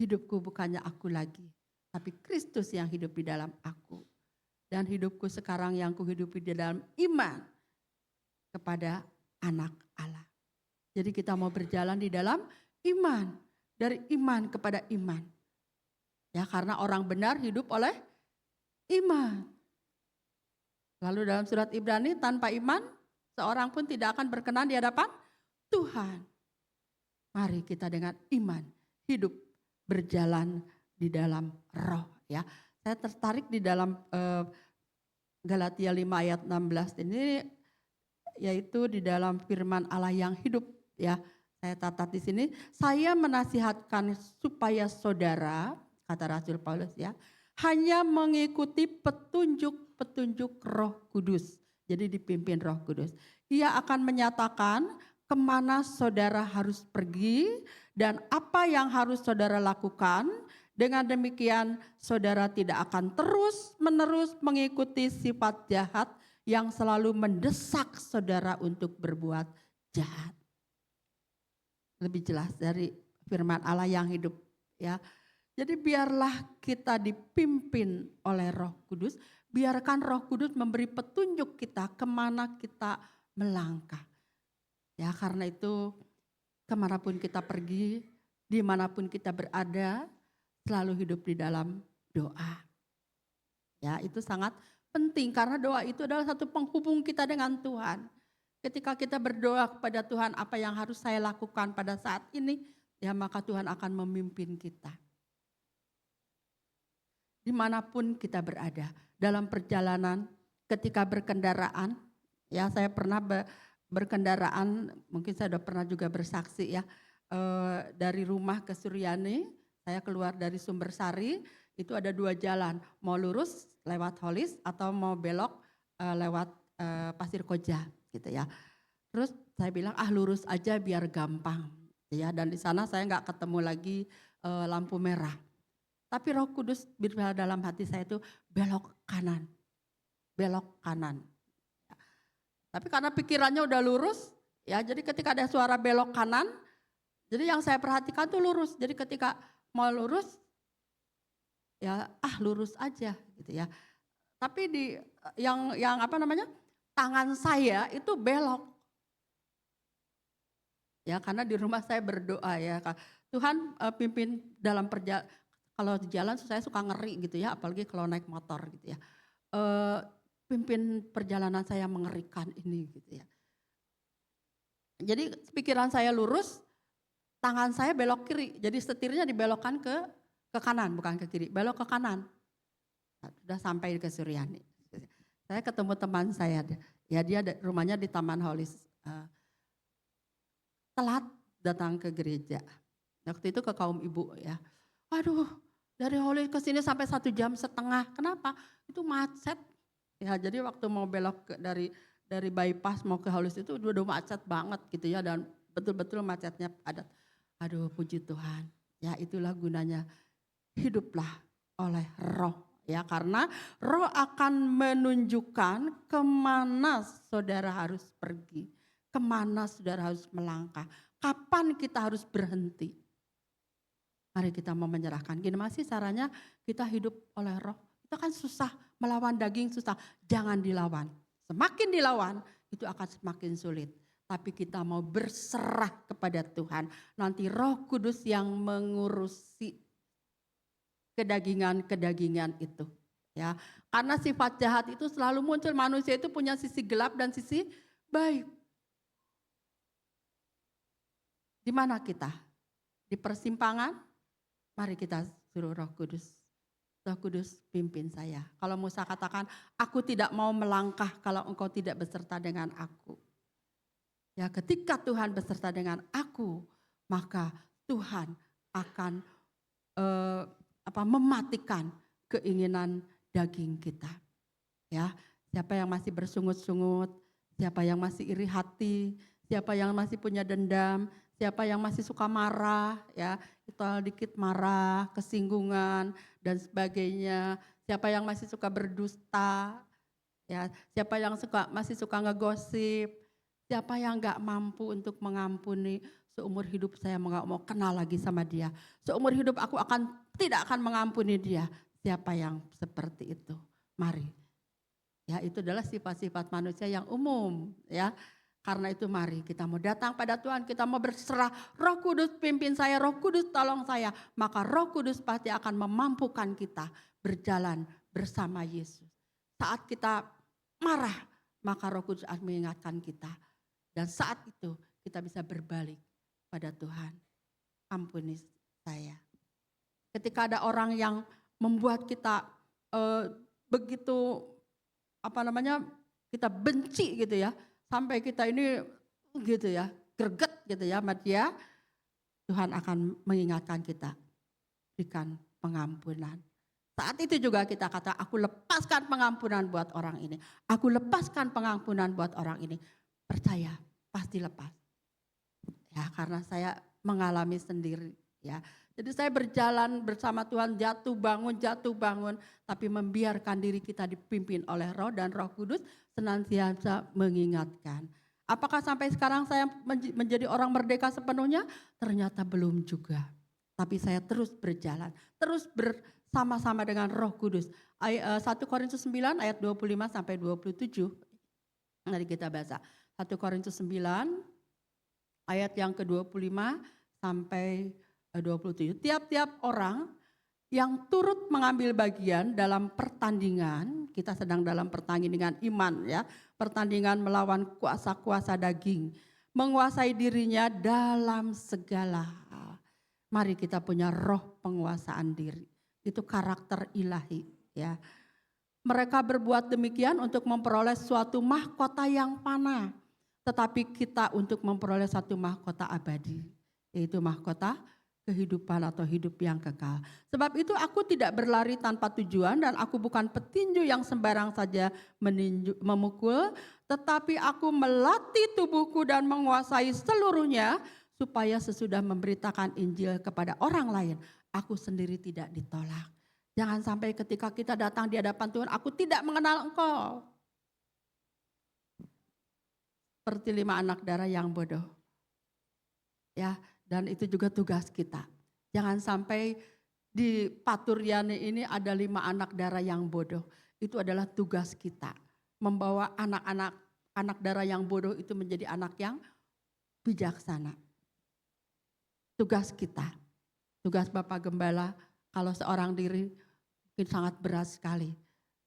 Hidupku bukannya aku lagi, tapi Kristus yang hidup di dalam aku. Dan hidupku sekarang yang kuhidupi di dalam iman kepada anak Allah. Jadi kita mau berjalan di dalam iman, dari iman kepada iman. Ya, karena orang benar hidup oleh iman. Lalu dalam surat Ibrani, tanpa iman seorang pun tidak akan berkenan di hadapan Tuhan. Mari kita dengan iman hidup berjalan di dalam roh, ya. saya tertarik di dalam Galatia 5 ayat 16 ini, yaitu di dalam firman Allah yang hidup ya. Saya catat di sini, saya menasihatkan supaya saudara, kata Rasul Paulus ya, hanya mengikuti petunjuk-petunjuk Roh Kudus. Jadi dipimpin Roh Kudus. Ia akan menyatakan kemana saudara harus pergi dan apa yang harus saudara lakukan. Dengan demikian saudara tidak akan terus-menerus mengikuti sifat jahat yang selalu mendesak saudara untuk berbuat jahat. Lebih jelas dari firman Allah yang hidup ya. Jadi biarlah kita dipimpin oleh Roh Kudus, biarkan Roh Kudus memberi petunjuk kita kemana kita melangkah. Ya, karena itu kemanapun kita pergi, dimanapun kita berada, selalu hidup di dalam doa. Ya, itu sangat penting karena doa itu adalah satu penghubung kita dengan Tuhan. Ketika kita berdoa kepada Tuhan, apa yang harus saya lakukan pada saat ini, ya maka Tuhan akan memimpin kita. Dimanapun kita berada, dalam perjalanan, ketika berkendaraan, ya saya pernah berkendaraan, mungkin saya sudah pernah juga bersaksi ya, dari rumah ke Suryani, saya keluar dari Sumbersari, itu ada 2 jalan, mau lurus lewat Holis atau mau belok lewat Pasir Koja gitu ya. Terus saya bilang lurus aja biar gampang ya, dan di sana saya nggak ketemu lagi lampu merah. Tapi Roh Kudus berbicara dalam hati saya itu belok kanan. Belok kanan. Tapi karena pikirannya udah lurus, ya jadi ketika ada suara belok kanan, jadi yang saya perhatikan tuh lurus. Jadi ketika mau lurus, ya lurus aja gitu ya. Tapi di yang tangan saya itu belok. Ya karena di rumah saya berdoa ya, Tuhan pimpin dalam perjalanan. Kalau di jalan saya suka ngeri gitu ya, apalagi kalau naik motor gitu ya. Pimpin perjalanan saya mengerikan ini gitu ya. Jadi pikiran saya lurus, tangan saya belok kiri. Jadi setirnya dibelokkan ke kanan, bukan ke kiri, belok ke kanan. Nah, sudah sampai ke Suryani. Saya ketemu teman saya, ya dia rumahnya di Taman Holis. Telat datang ke gereja. Waktu itu ke kaum ibu ya. Aduh, dari Holis ke sini sampai 1,5 jam. Kenapa? Itu macet. Ya, jadi waktu mau belok dari bypass mau ke Holis itu udah macet banget gitu ya, dan betul-betul macetnya padat. Aduh, puji Tuhan. Ya, itulah gunanya hiduplah oleh Roh ya, karena Roh akan menunjukkan kemana saudara harus pergi, kemana saudara harus melangkah, kapan kita harus berhenti. Mari kita mau menyerahkan. Gimana sih caranya kita hidup oleh Roh? Itu kan susah, melawan daging susah. Jangan dilawan. Semakin dilawan itu akan semakin sulit. Tapi kita mau berserah kepada Tuhan. Nanti Roh Kudus yang mengurusi kedagingan-kedagingan itu. Ya, karena sifat jahat itu selalu muncul. Manusia itu punya sisi gelap dan sisi baik. Di mana kita? Di persimpangan? Mari kita suruh Roh Kudus. Roh Kudus pimpin saya. Kalau Musa katakan, aku tidak mau melangkah kalau engkau tidak beserta dengan aku. Ya, ketika Tuhan beserta dengan aku, maka Tuhan akan mematikan keinginan daging kita. Ya, siapa yang masih bersungut-sungut, siapa yang masih iri hati, siapa yang masih punya dendam, siapa yang masih suka marah, ya, itu dikit marah, kesinggungan dan sebagainya. Siapa yang masih suka berdusta, ya, siapa yang masih suka ngegosip, siapa yang nggak mampu untuk mengampuni. Seumur hidup saya nggak mau kenal lagi sama dia. Seumur hidup aku tidak akan mengampuni dia. Siapa yang seperti itu? Mari. Ya, itu adalah sifat-sifat manusia yang umum, ya. Karena itu mari kita mau datang pada Tuhan, kita mau berserah, Roh Kudus pimpin saya, Roh Kudus tolong saya. Maka Roh Kudus pasti akan memampukan kita berjalan bersama Yesus. Saat kita marah, maka Roh Kudus akan mengingatkan kita. Dan saat itu kita bisa berbalik pada Tuhan. Ampuni saya. Ketika ada orang yang membuat kita eh, begitu kita benci gitu ya, sampai kita ini gitu ya, greget gitu ya sama dia, Tuhan akan mengingatkan kita, berikan pengampunan. Saat itu juga kita kata, aku lepaskan pengampunan buat orang ini. Aku lepaskan pengampunan buat orang ini. Percaya, pasti lepas. Ya, karena saya mengalami sendiri ya. Jadi saya berjalan bersama Tuhan, jatuh bangun, tapi membiarkan diri kita dipimpin oleh Roh, dan Roh Kudus senantiasa mengingatkan. Apakah sampai sekarang saya menjadi orang merdeka sepenuhnya? Ternyata belum juga. Tapi saya terus berjalan, terus bersama-sama dengan Roh Kudus. 1 Korintus 9 ayat 25 sampai 27. Mari kita baca. 1 Korintus 9 ayat yang ke-25 sampai 27. Tiap-tiap orang yang turut mengambil bagian dalam pertandingan, kita sedang dalam pertandingan iman ya, pertandingan melawan kuasa-kuasa daging, menguasai dirinya dalam segala hal. Mari kita punya roh penguasaan diri. Itu karakter ilahi ya. Mereka berbuat demikian untuk memperoleh suatu mahkota yang fana, tetapi kita untuk memperoleh satu mahkota abadi, yaitu mahkota kehidupan atau hidup yang kekal. Sebab itu aku tidak berlari tanpa tujuan, dan aku bukan petinju yang sembarang saja memukul, tetapi aku melatih tubuhku dan menguasai seluruhnya, supaya sesudah memberitakan Injil kepada orang lain, aku sendiri tidak ditolak. Jangan sampai ketika kita datang di hadapan Tuhan, aku tidak mengenal engkau. Seperti 5 anak darah yang bodoh. Ya, dan itu juga tugas kita. Jangan sampai di Paturiani ini ada 5 anak darah yang bodoh. Itu adalah tugas kita. Membawa anak darah yang bodoh itu menjadi anak yang bijaksana. Tugas kita. Tugas Bapak Gembala, kalau seorang diri mungkin sangat berat sekali.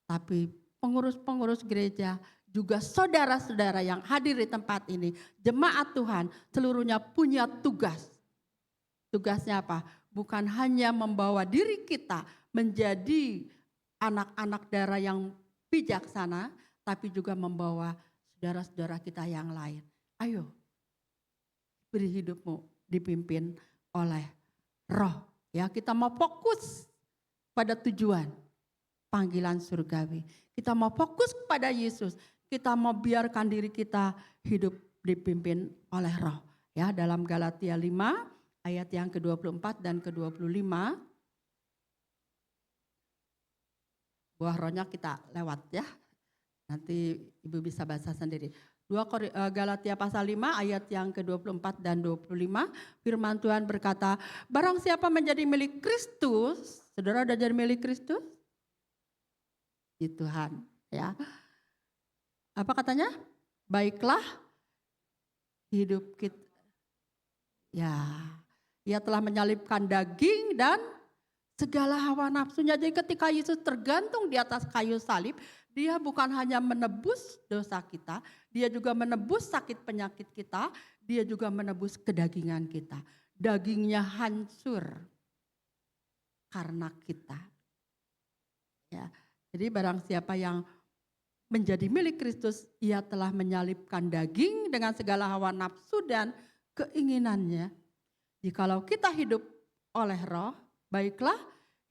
Tapi pengurus-pengurus gereja, juga saudara-saudara yang hadir di tempat ini, jemaat Tuhan seluruhnya punya tugas. Tugasnya apa? Bukan hanya membawa diri kita menjadi anak-anak darah yang bijaksana, tapi juga membawa saudara-saudara kita yang lain. Ayo, beri hidupmu dipimpin oleh Roh. Ya, kita mau fokus pada tujuan panggilan surgawi. Kita mau fokus kepada Yesus. Kita mau biarkan diri kita hidup dipimpin oleh Roh. Ya, dalam Galatia 5 ayat yang ke-24 dan ke-25. Buah rohnya kita lewat ya. Nanti Ibu bisa baca sendiri. Galatia pasal 5 ayat yang ke-24 dan 25. Firman Tuhan berkata, barang siapa menjadi milik Kristus, saudara sudah jadi milik Kristus? Di Tuhan ya. Apa katanya? Baiklah hidup kita. Ya, ia telah menyalibkan daging dan segala hawa nafsunya. Jadi ketika Yesus tergantung di atas kayu salib, dia bukan hanya menebus dosa kita, dia juga menebus sakit penyakit kita, dia juga menebus kedagingan kita. Dagingnya hancur karena kita. Ya, jadi barang siapa yang menjadi milik Kristus, ia telah menyalibkan daging dengan segala hawa nafsu dan keinginannya. Jikalau kita hidup oleh Roh, baiklah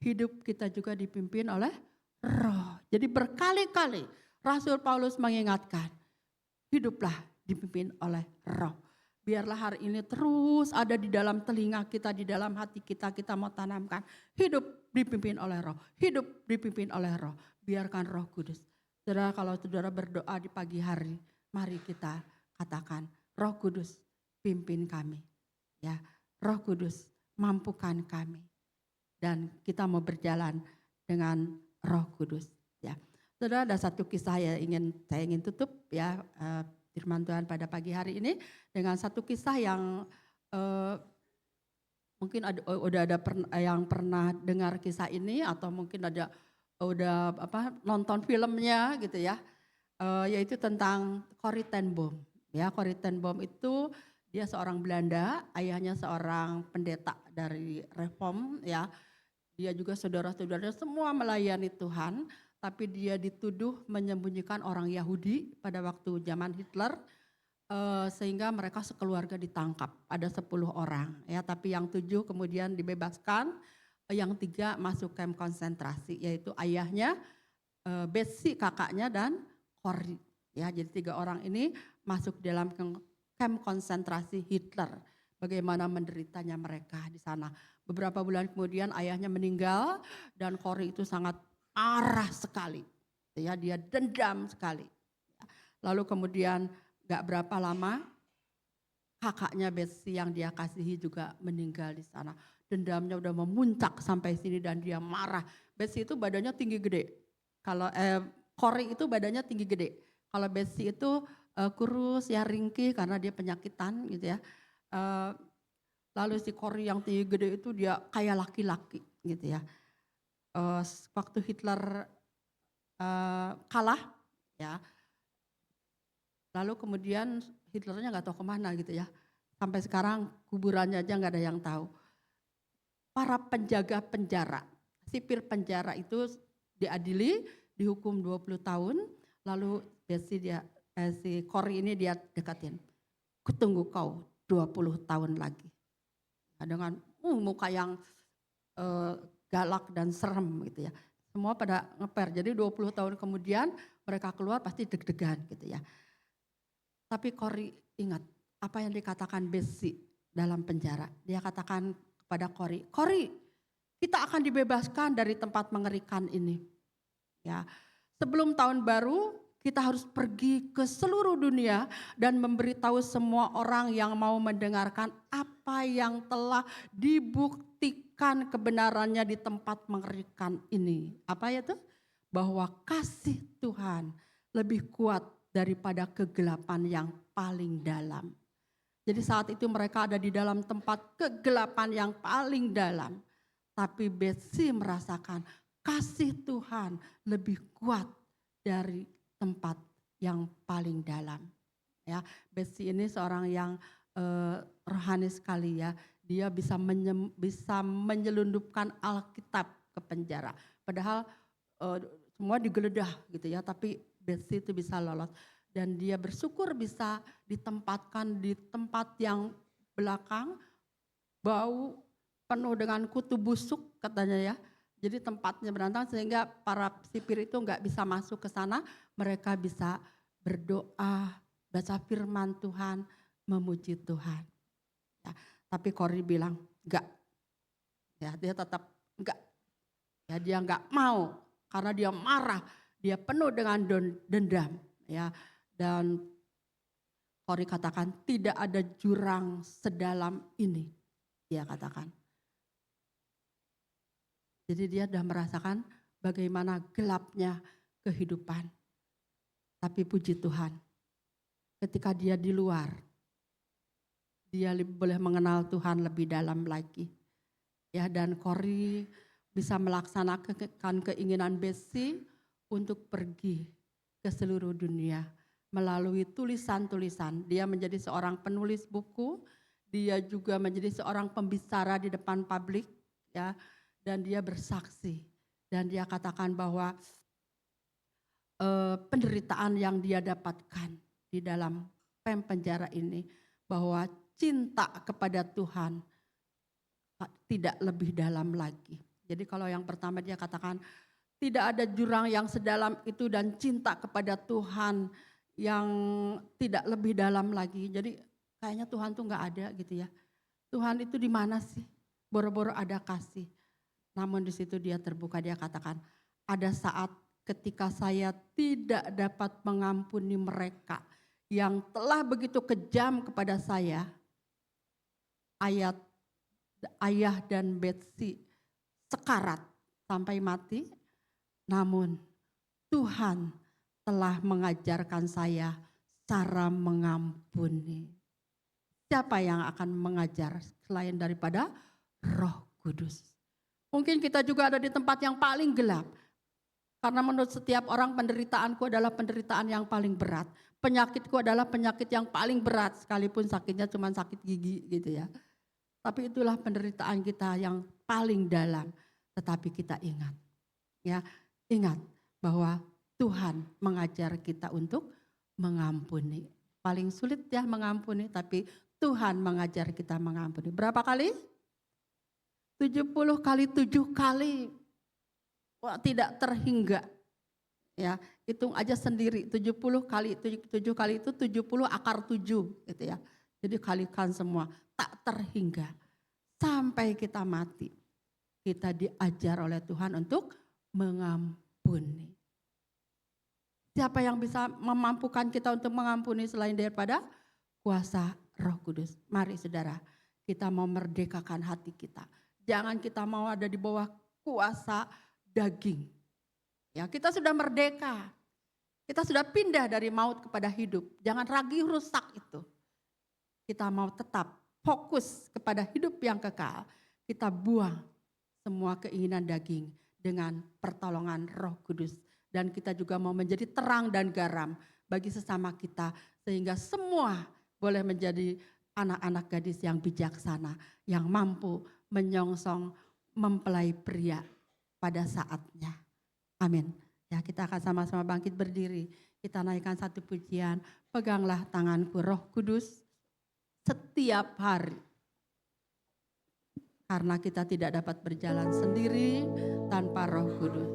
hidup kita juga dipimpin oleh Roh. Jadi berkali-kali Rasul Paulus mengingatkan, hiduplah dipimpin oleh Roh. Biarlah hari ini terus ada di dalam telinga kita, di dalam hati kita, kita mau tanamkan. Hidup dipimpin oleh Roh, hidup dipimpin oleh Roh. Biarkan Roh Kudus. Saudara, kalau saudara berdoa di pagi hari, mari kita katakan, Roh Kudus pimpin kami. Ya, Roh Kudus mampukan kami. Dan kita mau berjalan dengan Roh Kudus. Ya, saudara, ada satu kisah yang saya ingin tutup ya firman Tuhan pada pagi hari ini dengan satu kisah yang mungkin udah ada yang pernah dengar kisah ini atau mungkin udah nonton filmnya gitu ya, yaitu tentang Corrie ten Boom. Ya, Corrie ten Boom itu dia seorang Belanda, ayahnya seorang pendeta dari Reform ya. Dia juga saudara-saudaranya semua melayani Tuhan, tapi dia dituduh menyembunyikan orang Yahudi pada waktu zaman Hitler, sehingga mereka sekeluarga ditangkap. Ada 10 orang, ya, tapi yang 7 kemudian dibebaskan, yang 3 masuk kamp konsentrasi, yaitu ayahnya, Betsy kakaknya, dan Corrie. Ya, jadi 3 orang ini masuk dalam kamp konsentrasi Hitler. Bagaimana menderitanya mereka di sana. Beberapa bulan kemudian ayahnya meninggal dan Corrie itu sangat marah sekali. Ya, dia dendam sekali. Lalu kemudian gak berapa lama kakaknya Betsy yang dia kasihi juga meninggal di sana. Dendamnya udah memuncak sampai sini dan dia marah. Betsy itu badannya tinggi gede. Kalau Corrie itu badannya tinggi gede. Kalau Betsy itu kurus ya, ringkih karena dia penyakitan gitu ya. Lalu si Corrie yang tinggi gede itu dia kayak laki-laki gitu ya. Waktu Hitler kalah ya, lalu kemudian Hitlernya nggak tahu kemana gitu ya. Sampai sekarang kuburannya aja nggak ada yang tahu. Para penjaga penjara, sipir penjara itu diadili, dihukum 20 tahun. Lalu si Corrie ini dia dekatin. Kutunggu kau 20 tahun lagi. Dengan muka yang galak dan serem gitu ya. Semua pada ngeper. Jadi 20 tahun kemudian mereka keluar pasti deg-degan gitu ya. Tapi Corrie ingat apa yang dikatakan Betsy dalam penjara. Dia katakan kepada Corrie, Corrie, kita akan dibebaskan dari tempat mengerikan ini. Ya, sebelum tahun baru kita harus pergi ke seluruh dunia dan memberitahu semua orang yang mau mendengarkan apa yang telah dibuktikan kebenarannya di tempat mengerikan ini. Apa ya itu? Bahwa kasih Tuhan lebih kuat daripada kegelapan yang paling dalam. Jadi saat itu mereka ada di dalam tempat kegelapan yang paling dalam. Tapi Betsy merasakan kasih Tuhan lebih kuat dari tempat yang paling dalam. Ya, Betsy ini seorang yang rohani sekali ya. Dia bisa menyelundupkan Alkitab ke penjara. Padahal semua digeledah gitu ya, tapi Betsy itu bisa lolos. Dan dia bersyukur bisa ditempatkan di tempat yang belakang, bau penuh dengan kutu busuk katanya ya. Jadi tempatnya berantakan sehingga para sipir itu enggak bisa masuk ke sana. Mereka bisa berdoa, baca firman Tuhan, memuji Tuhan. Ya, tapi Corrie bilang enggak. Ya, dia tetap enggak. Ya, dia enggak mau karena dia marah. Dia penuh dengan dendam. Ya, dan Corrie katakan tidak ada jurang sedalam ini. Dia katakan. Jadi dia sudah merasakan bagaimana gelapnya kehidupan. Tapi puji Tuhan, ketika dia di luar, dia boleh mengenal Tuhan lebih dalam lagi. Ya, dan Corrie bisa melaksanakan keinginan Betsy untuk pergi ke seluruh dunia melalui tulisan-tulisan. Dia menjadi seorang penulis buku, dia juga menjadi seorang pembicara di depan publik, ya. Dan dia bersaksi dan dia katakan bahwa penderitaan yang dia dapatkan di dalam penjara ini, bahwa cinta kepada Tuhan tidak lebih dalam lagi. Jadi kalau yang pertama dia katakan tidak ada jurang yang sedalam itu dan cinta kepada Tuhan yang tidak lebih dalam lagi. Jadi kayaknya Tuhan tuh nggak ada gitu ya. Tuhan itu di mana sih? Boro-boro ada kasih. Namun di situ dia terbuka, dia katakan, ada saat ketika saya tidak dapat mengampuni mereka yang telah begitu kejam kepada saya. Ayah dan Betsy sekarat sampai mati, namun Tuhan telah mengajarkan saya cara mengampuni. Siapa yang akan mengajar selain daripada Roh Kudus? Mungkin kita juga ada di tempat yang paling gelap. Karena menurut setiap orang penderitaanku adalah penderitaan yang paling berat. Penyakitku adalah penyakit yang paling berat sekalipun sakitnya cuma sakit gigi gitu ya. Tapi itulah penderitaan kita yang paling dalam. Tetapi kita ingat, ya, ingat bahwa Tuhan mengajar kita untuk mengampuni. Paling sulit ya mengampuni, tapi Tuhan mengajar kita mengampuni. Berapa kali? 70 kali 7 kali. Wah, tidak terhingga. Ya, hitung aja sendiri. 70 kali 7 kali itu 70 akar 7 gitu ya. Jadi kalikan semua, tak terhingga. Sampai kita mati. Kita diajar oleh Tuhan untuk mengampuni. Siapa yang bisa memampukan kita untuk mengampuni selain daripada kuasa Roh Kudus? Mari saudara, kita mau merdekakan hati kita. Jangan kita mau ada di bawah kuasa daging. Ya, kita sudah merdeka. Kita sudah pindah dari maut kepada hidup. Jangan ragu rusak itu. Kita mau tetap fokus kepada hidup yang kekal. Kita buang semua keinginan daging dengan pertolongan Roh Kudus. Dan kita juga mau menjadi terang dan garam bagi sesama kita. Sehingga semua boleh menjadi anak-anak gadis yang bijaksana. Yang mampu menyongsong mempelai pria pada saatnya. Amin. Ya, kita akan sama-sama bangkit berdiri. Kita naikkan satu pujian. Peganglah tanganku Roh Kudus setiap hari. Karena kita tidak dapat berjalan sendiri tanpa Roh Kudus.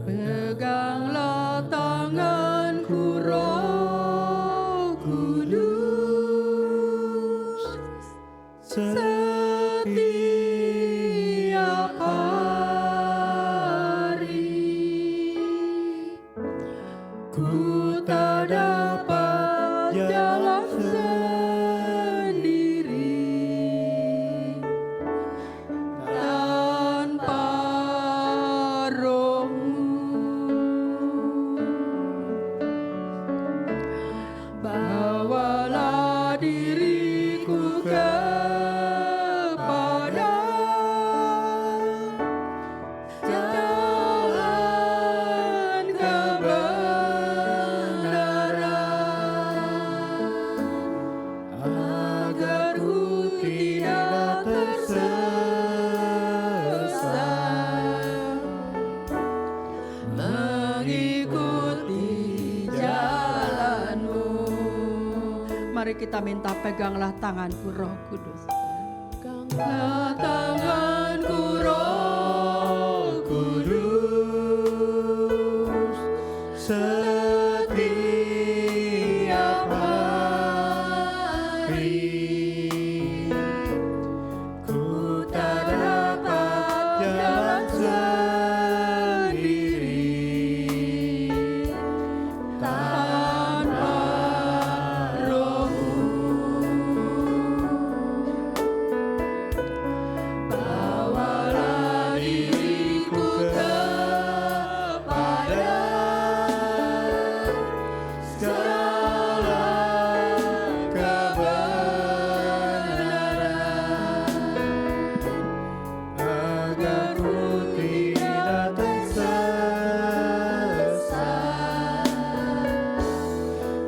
Peganglah tanganku Roh Kudus setiap hari. Ku tak dapat jalan sendiri tanpa Roh-Mu. Bawalah diriku kepada jalan kebenaran, agar ku tidak tersesat, mengikuti jalan-Mu. Mari kita minta, peganglah tanganku Roh Kudus. Peganglah tanganku Roh Kudus setiap hari. Ku tak dapat jalan sendiri tanpa Roh-Mu. Bawalah diriku kepada segala kebenaran, agar ku tidak tersesat,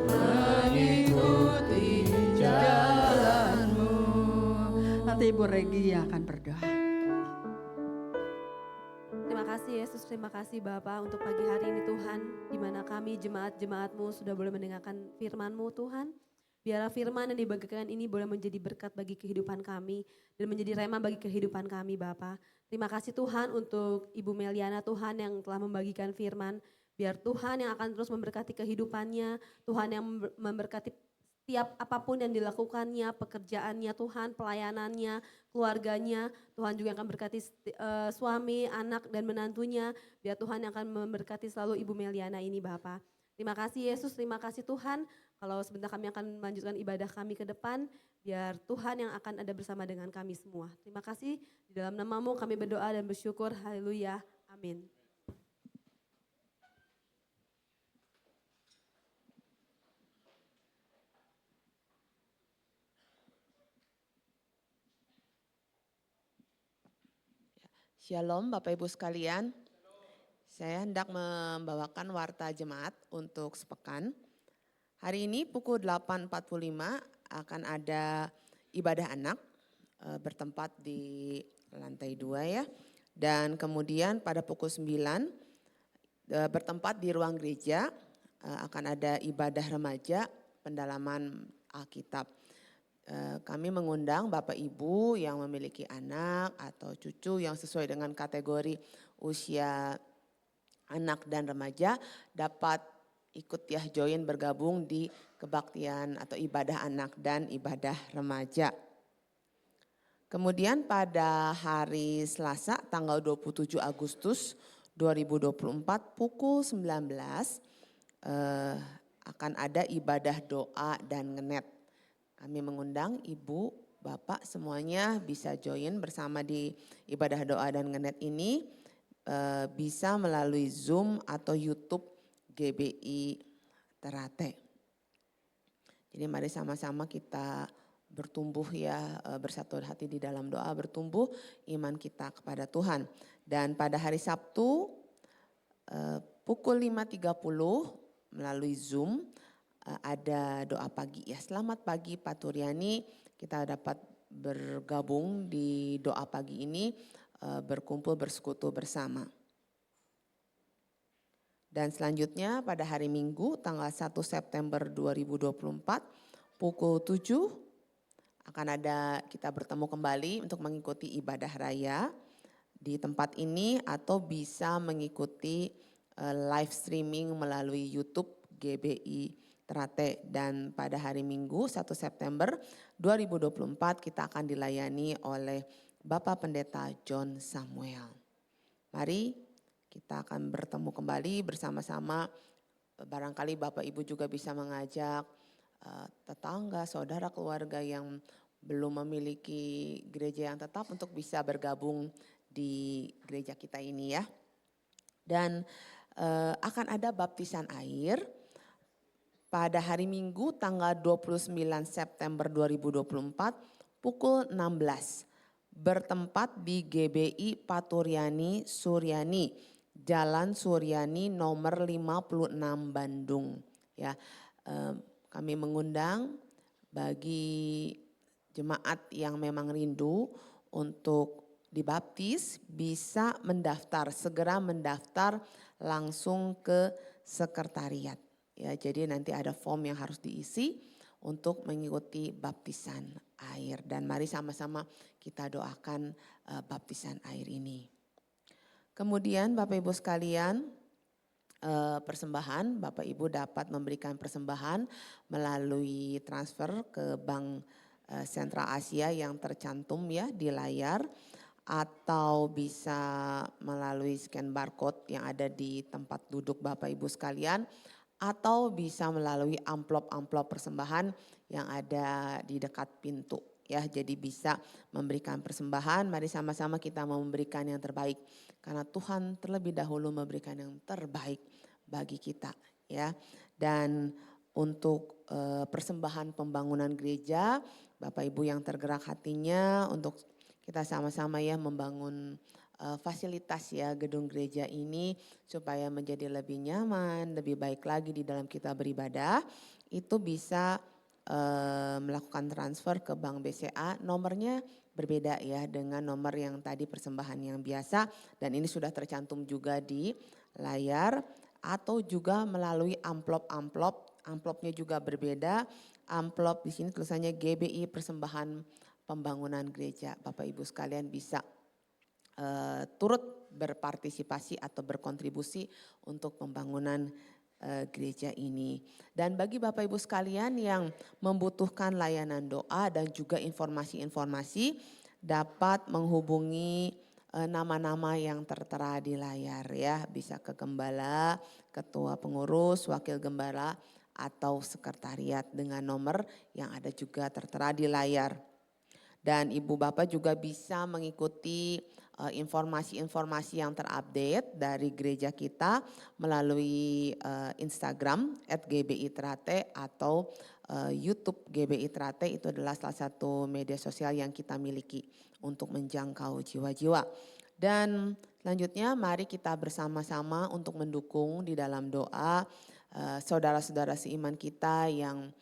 mengikuti jalan-Mu. Nanti Ibu Regi akan berdoa. Terima kasih Yesus, terima kasih Bapa untuk pagi hari ini Tuhan. Di mana kami jemaat-jemaat-Mu sudah boleh mendengarkan firman-Mu Tuhan. Biarlah firman yang dibagikan ini boleh menjadi berkat bagi kehidupan kami. Dan menjadi rema bagi kehidupan kami Bapa. Terima kasih Tuhan untuk Ibu Meliana Tuhan yang telah membagikan firman. Biar Tuhan yang akan terus memberkati kehidupannya. Tuhan yang memberkati setiap apapun yang dilakukannya, pekerjaannya Tuhan, pelayanannya, keluarganya. Tuhan juga akan berkati suami, anak dan menantunya. Biar Tuhan yang akan memberkati selalu Ibu Meliana ini Bapa. Terima kasih Yesus, terima kasih Tuhan. Kalau sebentar kami akan melanjutkan ibadah kami ke depan. Biar Tuhan yang akan ada bersama dengan kami semua. Terima kasih, di dalam nama-Mu kami berdoa dan bersyukur. Haleluya, amin. Shalom Bapak Ibu sekalian, saya hendak membawakan warta jemaat untuk sepekan. Hari ini pukul 8.45 akan ada ibadah anak bertempat di lantai 2 ya. Dan kemudian pada pukul 9 bertempat di ruang gereja akan ada ibadah remaja pendalaman Alkitab. Kami mengundang Bapak Ibu yang memiliki anak atau cucu yang sesuai dengan kategori usia anak dan remaja dapat ikut ya join bergabung di kebaktian atau ibadah anak dan ibadah remaja. Kemudian pada hari Selasa tanggal 27 Agustus 2024 pukul 19 akan ada ibadah doa dan ngenet. Kami mengundang ibu, bapak semuanya bisa join bersama di ibadah doa dan ngenet ini. Bisa melalui Zoom atau YouTube GBI Ternate. Jadi mari sama-sama kita bertumbuh ya, bersatu hati di dalam doa, bertumbuh iman kita kepada Tuhan. Dan pada hari Sabtu pukul 5.30 melalui Zoom ada doa pagi ya. Selamat pagi Pak Turyani, kita dapat bergabung di doa pagi ini, berkumpul bersekutu bersama. Dan selanjutnya pada hari Minggu tanggal 1 September 2024 pukul 7 akan ada kita bertemu kembali untuk mengikuti ibadah raya di tempat ini atau bisa mengikuti live streaming melalui YouTube GBI Ternate. Dan pada hari Minggu 1 September 2024 kita akan dilayani oleh Bapak Pendeta John Samuel. Mari kita akan bertemu kembali bersama-sama. Barangkali Bapak Ibu juga bisa mengajak tetangga, saudara, keluarga yang belum memiliki gereja yang tetap untuk bisa bergabung di gereja kita ini ya. Dan akan ada baptisan air pada hari Minggu tanggal 29 September 2024 pukul 16 bertempat di GBI Paturyani Suryani, Jalan Suryani nomor 56 Bandung. Ya, kami mengundang bagi jemaat yang memang rindu untuk dibaptis bisa mendaftar, segera mendaftar langsung ke sekretariat. Ya, jadi nanti ada form yang harus diisi untuk mengikuti baptisan air. Dan mari sama-sama kita doakan baptisan air ini. Kemudian Bapak Ibu sekalian, persembahan, Bapak Ibu dapat memberikan persembahan melalui transfer ke Bank Sentral Asia yang tercantum ya di layar, atau bisa melalui scan barcode yang ada di tempat duduk Bapak Ibu sekalian, atau bisa melalui amplop-amplop persembahan yang ada di dekat pintu ya. Jadi bisa memberikan persembahan, mari sama-sama kita memberikan yang terbaik karena Tuhan terlebih dahulu memberikan yang terbaik bagi kita ya. Dan untuk persembahan pembangunan gereja, Bapak Ibu yang tergerak hatinya untuk kita sama-sama ya membangun fasilitas ya gedung gereja ini supaya menjadi lebih nyaman, lebih baik lagi di dalam kita beribadah, itu bisa melakukan transfer ke Bank BCA. Nomornya berbeda ya dengan nomor yang tadi persembahan yang biasa, dan ini sudah tercantum juga di layar, atau juga melalui amplop-amplop. Amplopnya juga berbeda. Amplop di sini tulisannya GBI Persembahan Pembangunan Gereja. Bapak Ibu sekalian bisa turut berpartisipasi atau berkontribusi untuk pembangunan gereja ini. Dan bagi Bapak Ibu sekalian yang membutuhkan layanan doa dan juga informasi-informasi, dapat menghubungi nama-nama yang tertera di layar ya. Bisa ke gembala, ketua pengurus, wakil gembala, atau sekretariat dengan nomor yang ada juga tertera di layar. Dan Ibu Bapak juga bisa mengikuti informasi-informasi yang terupdate dari gereja kita melalui Instagram @GBI-Ternate atau YouTube GBI Ternate. Itu adalah salah satu media sosial yang kita miliki untuk menjangkau jiwa-jiwa. Dan selanjutnya mari kita bersama-sama untuk mendukung di dalam doa saudara-saudara seiman kita yang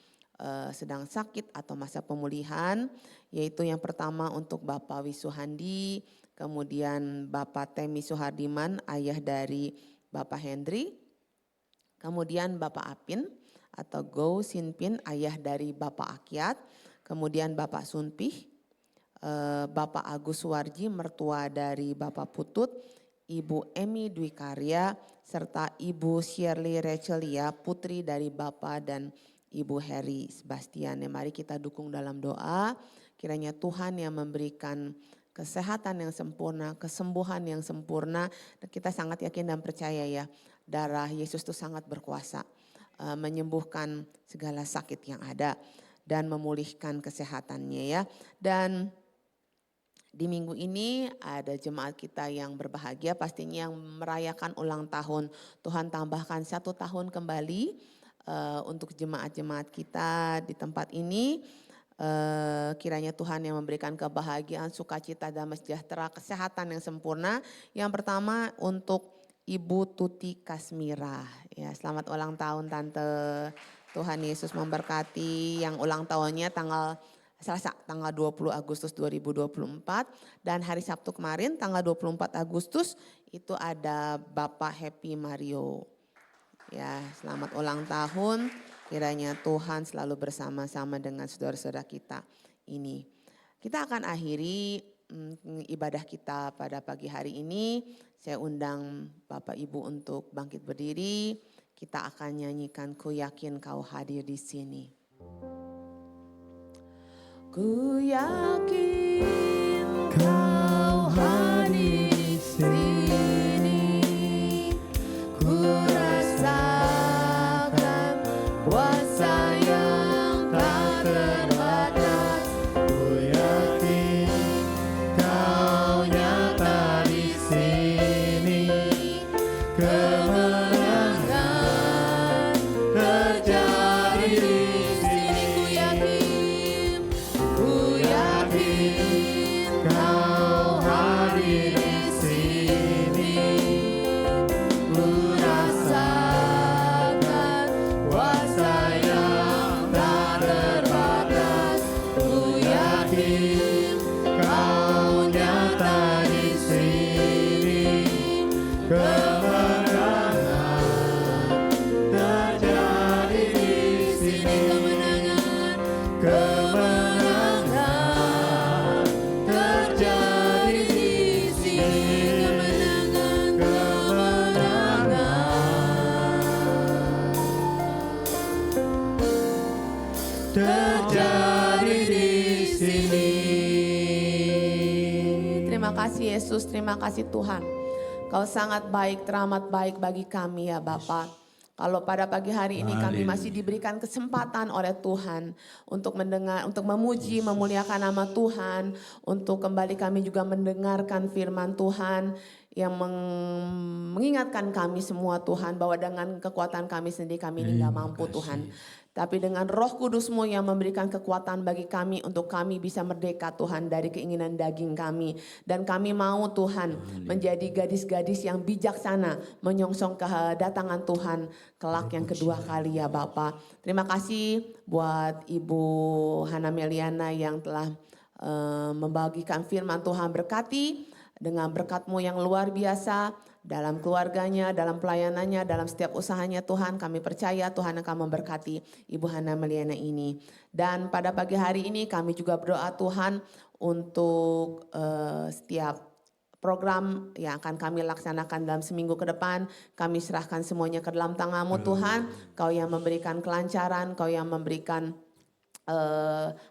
sedang sakit atau masa pemulihan, yaitu yang pertama untuk Bapak Wisuhandi, kemudian Bapak Temi Suhardiman, ayah dari Bapak Hendri, kemudian Bapak Apin atau Go Sinpin, ayah dari Bapak Akyat, kemudian Bapak Sunpih, Bapak Agus Suwarji, mertua dari Bapak Putut, Ibu Emi Dwi Karya, serta Ibu Shirley Rechelia, putri dari Bapak dan Ibu Heri Sebastian. Mari kita dukung dalam doa, kiranya Tuhan yang memberikan kesehatan yang sempurna, kesembuhan yang sempurna. Dan kita sangat yakin dan percaya ya, darah Yesus itu sangat berkuasa menyembuhkan segala sakit yang ada dan memulihkan kesehatannya ya. Dan di minggu ini ada jemaat kita yang berbahagia, pastinya yang merayakan ulang tahun. Tuhan tambahkan 1 tahun kembali untuk jemaat-jemaat kita di tempat ini. Kiranya Tuhan yang memberikan kebahagiaan, sukacita, damai sejahtera, kesehatan yang sempurna. Yang pertama untuk Ibu Tuti Kasmira. Ya, selamat ulang tahun Tante. Tuhan Yesus memberkati, yang ulang tahunnya Selasa tanggal 20 Agustus 2024 dan hari Sabtu kemarin tanggal 24 Agustus itu ada Bapak Happy Mario. Ya, selamat ulang tahun. Kiranya Tuhan selalu bersama-sama dengan saudara-saudara kita ini. Kita akan akhiri ibadah kita pada pagi hari ini. Saya undang Bapak Ibu untuk bangkit berdiri. Kita akan nyanyikan Ku Yakin Kau Hadir di Sini. Ku yakin Kau hadir di sini, ku rasakan kuasa yang tak terbatas. Ku yakin Kau nyata di sini, kemenangan terjadi di sini. Ku yakin Kau hadir di sini, ku rasakan kuasa yang tak terbatas. Ku yakin Kau nyata di sini, kemenangan terjadi di sini. Kemenangan terjadi di sini, kemenangan terjadi di sini. Terima kasih Yesus, terima kasih Tuhan. Kau sangat baik, teramat baik bagi kami ya Bapa. Kalau pada pagi hari ini kami masih diberikan kesempatan oleh Tuhan untuk mendengar, untuk memuji, memuliakan nama Tuhan, untuk kembali kami juga mendengarkan firman Tuhan yang mengingatkan kami semua Tuhan bahwa dengan kekuatan kami sendiri kami ini gak mampu Tuhan. Tapi dengan Roh Kudus-Mu yang memberikan kekuatan bagi kami untuk kami bisa merdeka Tuhan dari keinginan daging kami. Dan kami mau Tuhan menjadi gadis-gadis yang bijaksana menyongsong kedatangan Tuhan kelak yang kedua kali ya Bapa. Terima kasih buat Ibu Hana Meliana yang telah membagikan firman Tuhan. Berkati dengan berkat-Mu yang luar biasa dalam keluarganya, dalam pelayanannya, dalam setiap usahanya Tuhan. Kami percaya Tuhan akan memberkati Ibu Hana Meliana ini. Dan pada pagi hari ini kami juga berdoa Tuhan untuk setiap program yang akan kami laksanakan dalam seminggu ke depan. Kami serahkan semuanya ke dalam tangan-Mu Tuhan. Kau yang memberikan kelancaran, Kau yang memberikan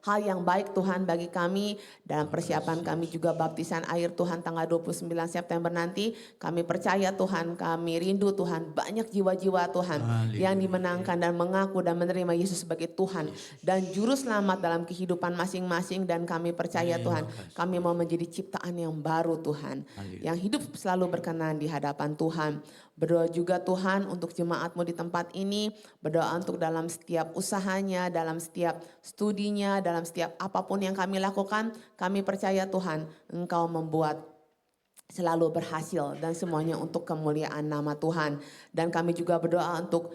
hal yang baik Tuhan bagi kami. Dalam persiapan kami juga baptisan air Tuhan tanggal 29 September nanti. Kami percaya Tuhan, kami rindu Tuhan banyak jiwa-jiwa Tuhan yang dimenangkan dan mengaku dan menerima Yesus sebagai Tuhan dan Juru Selamat dalam kehidupan masing-masing. Dan kami percaya Tuhan, kami mau menjadi ciptaan yang baru Tuhan, yang hidup selalu berkenan di hadapan Tuhan. Berdoa juga Tuhan untuk jemaat-Mu di tempat ini. Berdoa untuk dalam setiap usahanya, dalam setiap studinya, dalam setiap apapun yang kami lakukan. Kami percaya Tuhan, Engkau membuat selalu berhasil dan semuanya untuk kemuliaan nama Tuhan. Dan kami juga berdoa untuk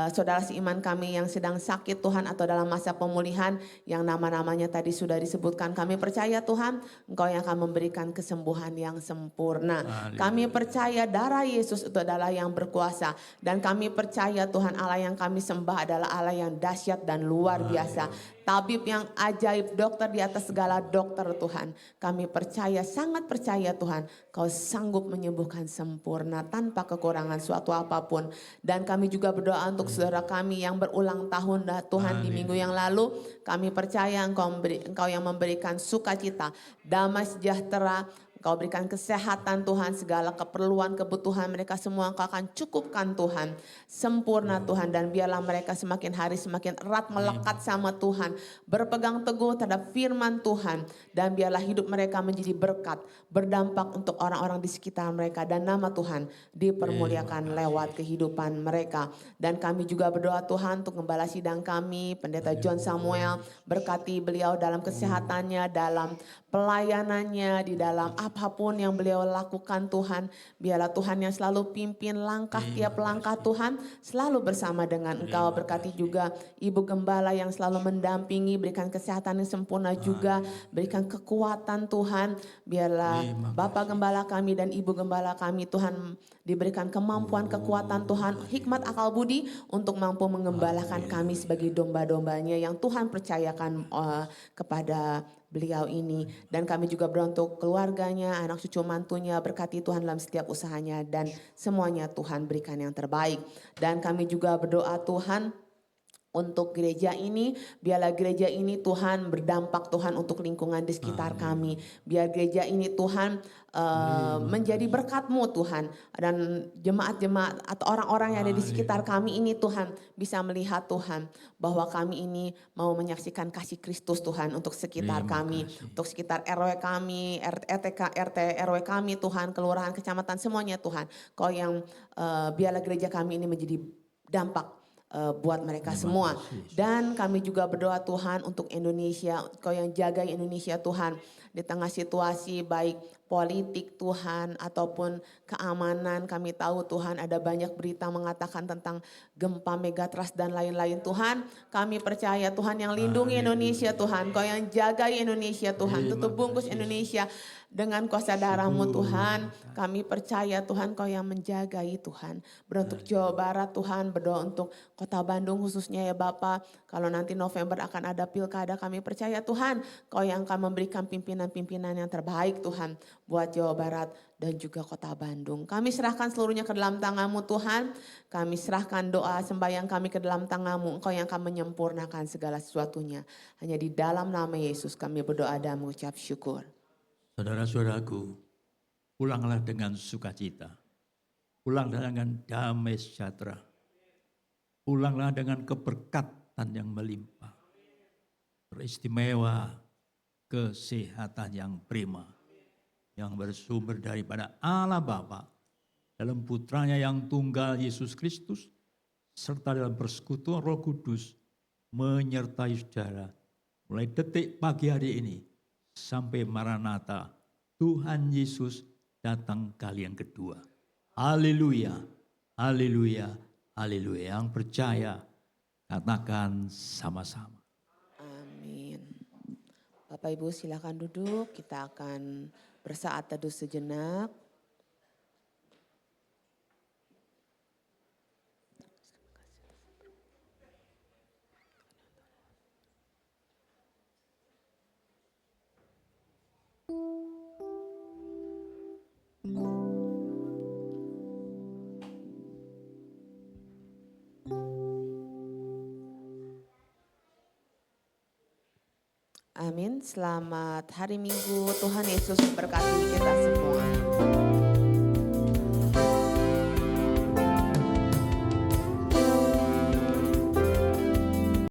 saudara seiman kami yang sedang sakit Tuhan atau dalam masa pemulihan yang nama-namanya tadi sudah disebutkan. Kami percaya Tuhan Engkau yang akan memberikan kesembuhan yang sempurna. Kami percaya darah Yesus itu adalah yang berkuasa. Dan kami percaya Tuhan Allah yang kami sembah adalah Allah yang dahsyat dan luar biasa. Tabib yang ajaib, dokter di atas segala dokter Tuhan. Kami percaya, sangat percaya Tuhan, Kau sanggup menyembuhkan sempurna tanpa kekurangan suatu apapun. Dan kami juga berdoa untuk saudara kami yang berulang tahun Tuhan di minggu yang lalu. Kami percaya Engkau yang memberikan sukacita, damai sejahtera, Engkau berikan kesehatan Tuhan, segala keperluan, kebutuhan mereka semua Engkau akan cukupkan Tuhan. Sempurna Tuhan, dan biarlah mereka semakin hari semakin erat melekat sama Tuhan. Berpegang teguh terhadap firman Tuhan. Dan biarlah hidup mereka menjadi berkat, berdampak untuk orang-orang di sekitar mereka. Dan nama Tuhan dipermuliakan lewat kehidupan mereka. Dan kami juga berdoa Tuhan untuk gembala sidang kami, Pendeta John Samuel. Berkati beliau dalam kesehatannya, dalam pelayanannya, di dalam apapun yang beliau lakukan Tuhan. Biarlah Tuhan yang selalu pimpin langkah tiap langkah Tuhan, selalu bersama dengan Engkau. Berkati juga Ibu Gembala yang selalu mendampingi, berikan kesehatan yang sempurna juga, berikan kekuatan Tuhan. Biarlah Bapak Gembala kami dan Ibu Gembala kami Tuhan diberikan kemampuan, kekuatan Tuhan, hikmat akal budi untuk mampu mengembalakan kami sebagai domba-dombanya yang Tuhan percayakan kepada beliau ini. Dan kami juga berdoa untuk keluarganya, anak cucu mantunya, berkati Tuhan dalam setiap usahanya dan semuanya Tuhan berikan yang terbaik. Dan kami juga berdoa Tuhan untuk gereja ini, biarlah gereja ini Tuhan berdampak Tuhan untuk lingkungan di sekitar kami. Biar gereja ini Tuhan menjadi berkat-Mu Tuhan. Dan jemaat-jemaat atau orang-orang yang ada di sekitar kami ini Tuhan bisa melihat Tuhan bahwa kami ini mau menyaksikan kasih Kristus Tuhan untuk sekitar kami. Untuk sekitar RW kami, RT, RW kami Tuhan, kelurahan, kecamatan semuanya Tuhan. Kau yang biarlah gereja kami ini menjadi dampak buat mereka semua. Dan kami juga berdoa Tuhan untuk Indonesia. Kau yang jaga Indonesia Tuhan. Di tengah situasi baik politik Tuhan ataupun keamanan. Kami tahu Tuhan ada banyak berita mengatakan tentang gempa megatrust dan lain-lain Tuhan. Kami percaya Tuhan yang lindungi Indonesia Tuhan. Kau yang jaga Indonesia Tuhan. Tutup bungkus Indonesia dengan kuasa darah-Mu Tuhan. Kami percaya Tuhan Kau yang menjagai Tuhan. Berdoa untuk Jawa Barat Tuhan. Berdoa untuk Kota Bandung khususnya ya Bapak. Kalau nanti November akan ada pilkada, kami percaya Tuhan Kau yang akan memberikan pimpinan-pimpinan yang terbaik Tuhan buat Jawa Barat dan juga Kota Bandung. Kami serahkan seluruhnya ke dalam tangan-Mu Tuhan. Kami serahkan doa sembahyang kami ke dalam tangan-Mu. Engkau yang akan menyempurnakan segala sesuatunya. Hanya di dalam nama Yesus kami berdoa dan mengucap syukur. Saudara-saudaraku, pulanglah dengan sukacita. Pulanglah dengan damai sejahtera. Pulanglah dengan keberkatan yang melimpah. Beristimewa kesehatan yang prima. Yang bersumber daripada Allah Bapa. Dalam putranya yang tunggal Yesus Kristus. Serta dalam persekutuan Roh Kudus. Menyertai saudara. Mulai detik pagi hari ini. Sampai Maranatha, Tuhan Yesus datang kali yang kedua. Haleluya, haleluya, haleluya. Yang percaya, katakan sama-sama. Amin. Bapak Ibu silakan duduk, kita akan bersaat teduh sejenak. Amin. Selamat hari Minggu. Tuhan Yesus memberkati kita semua.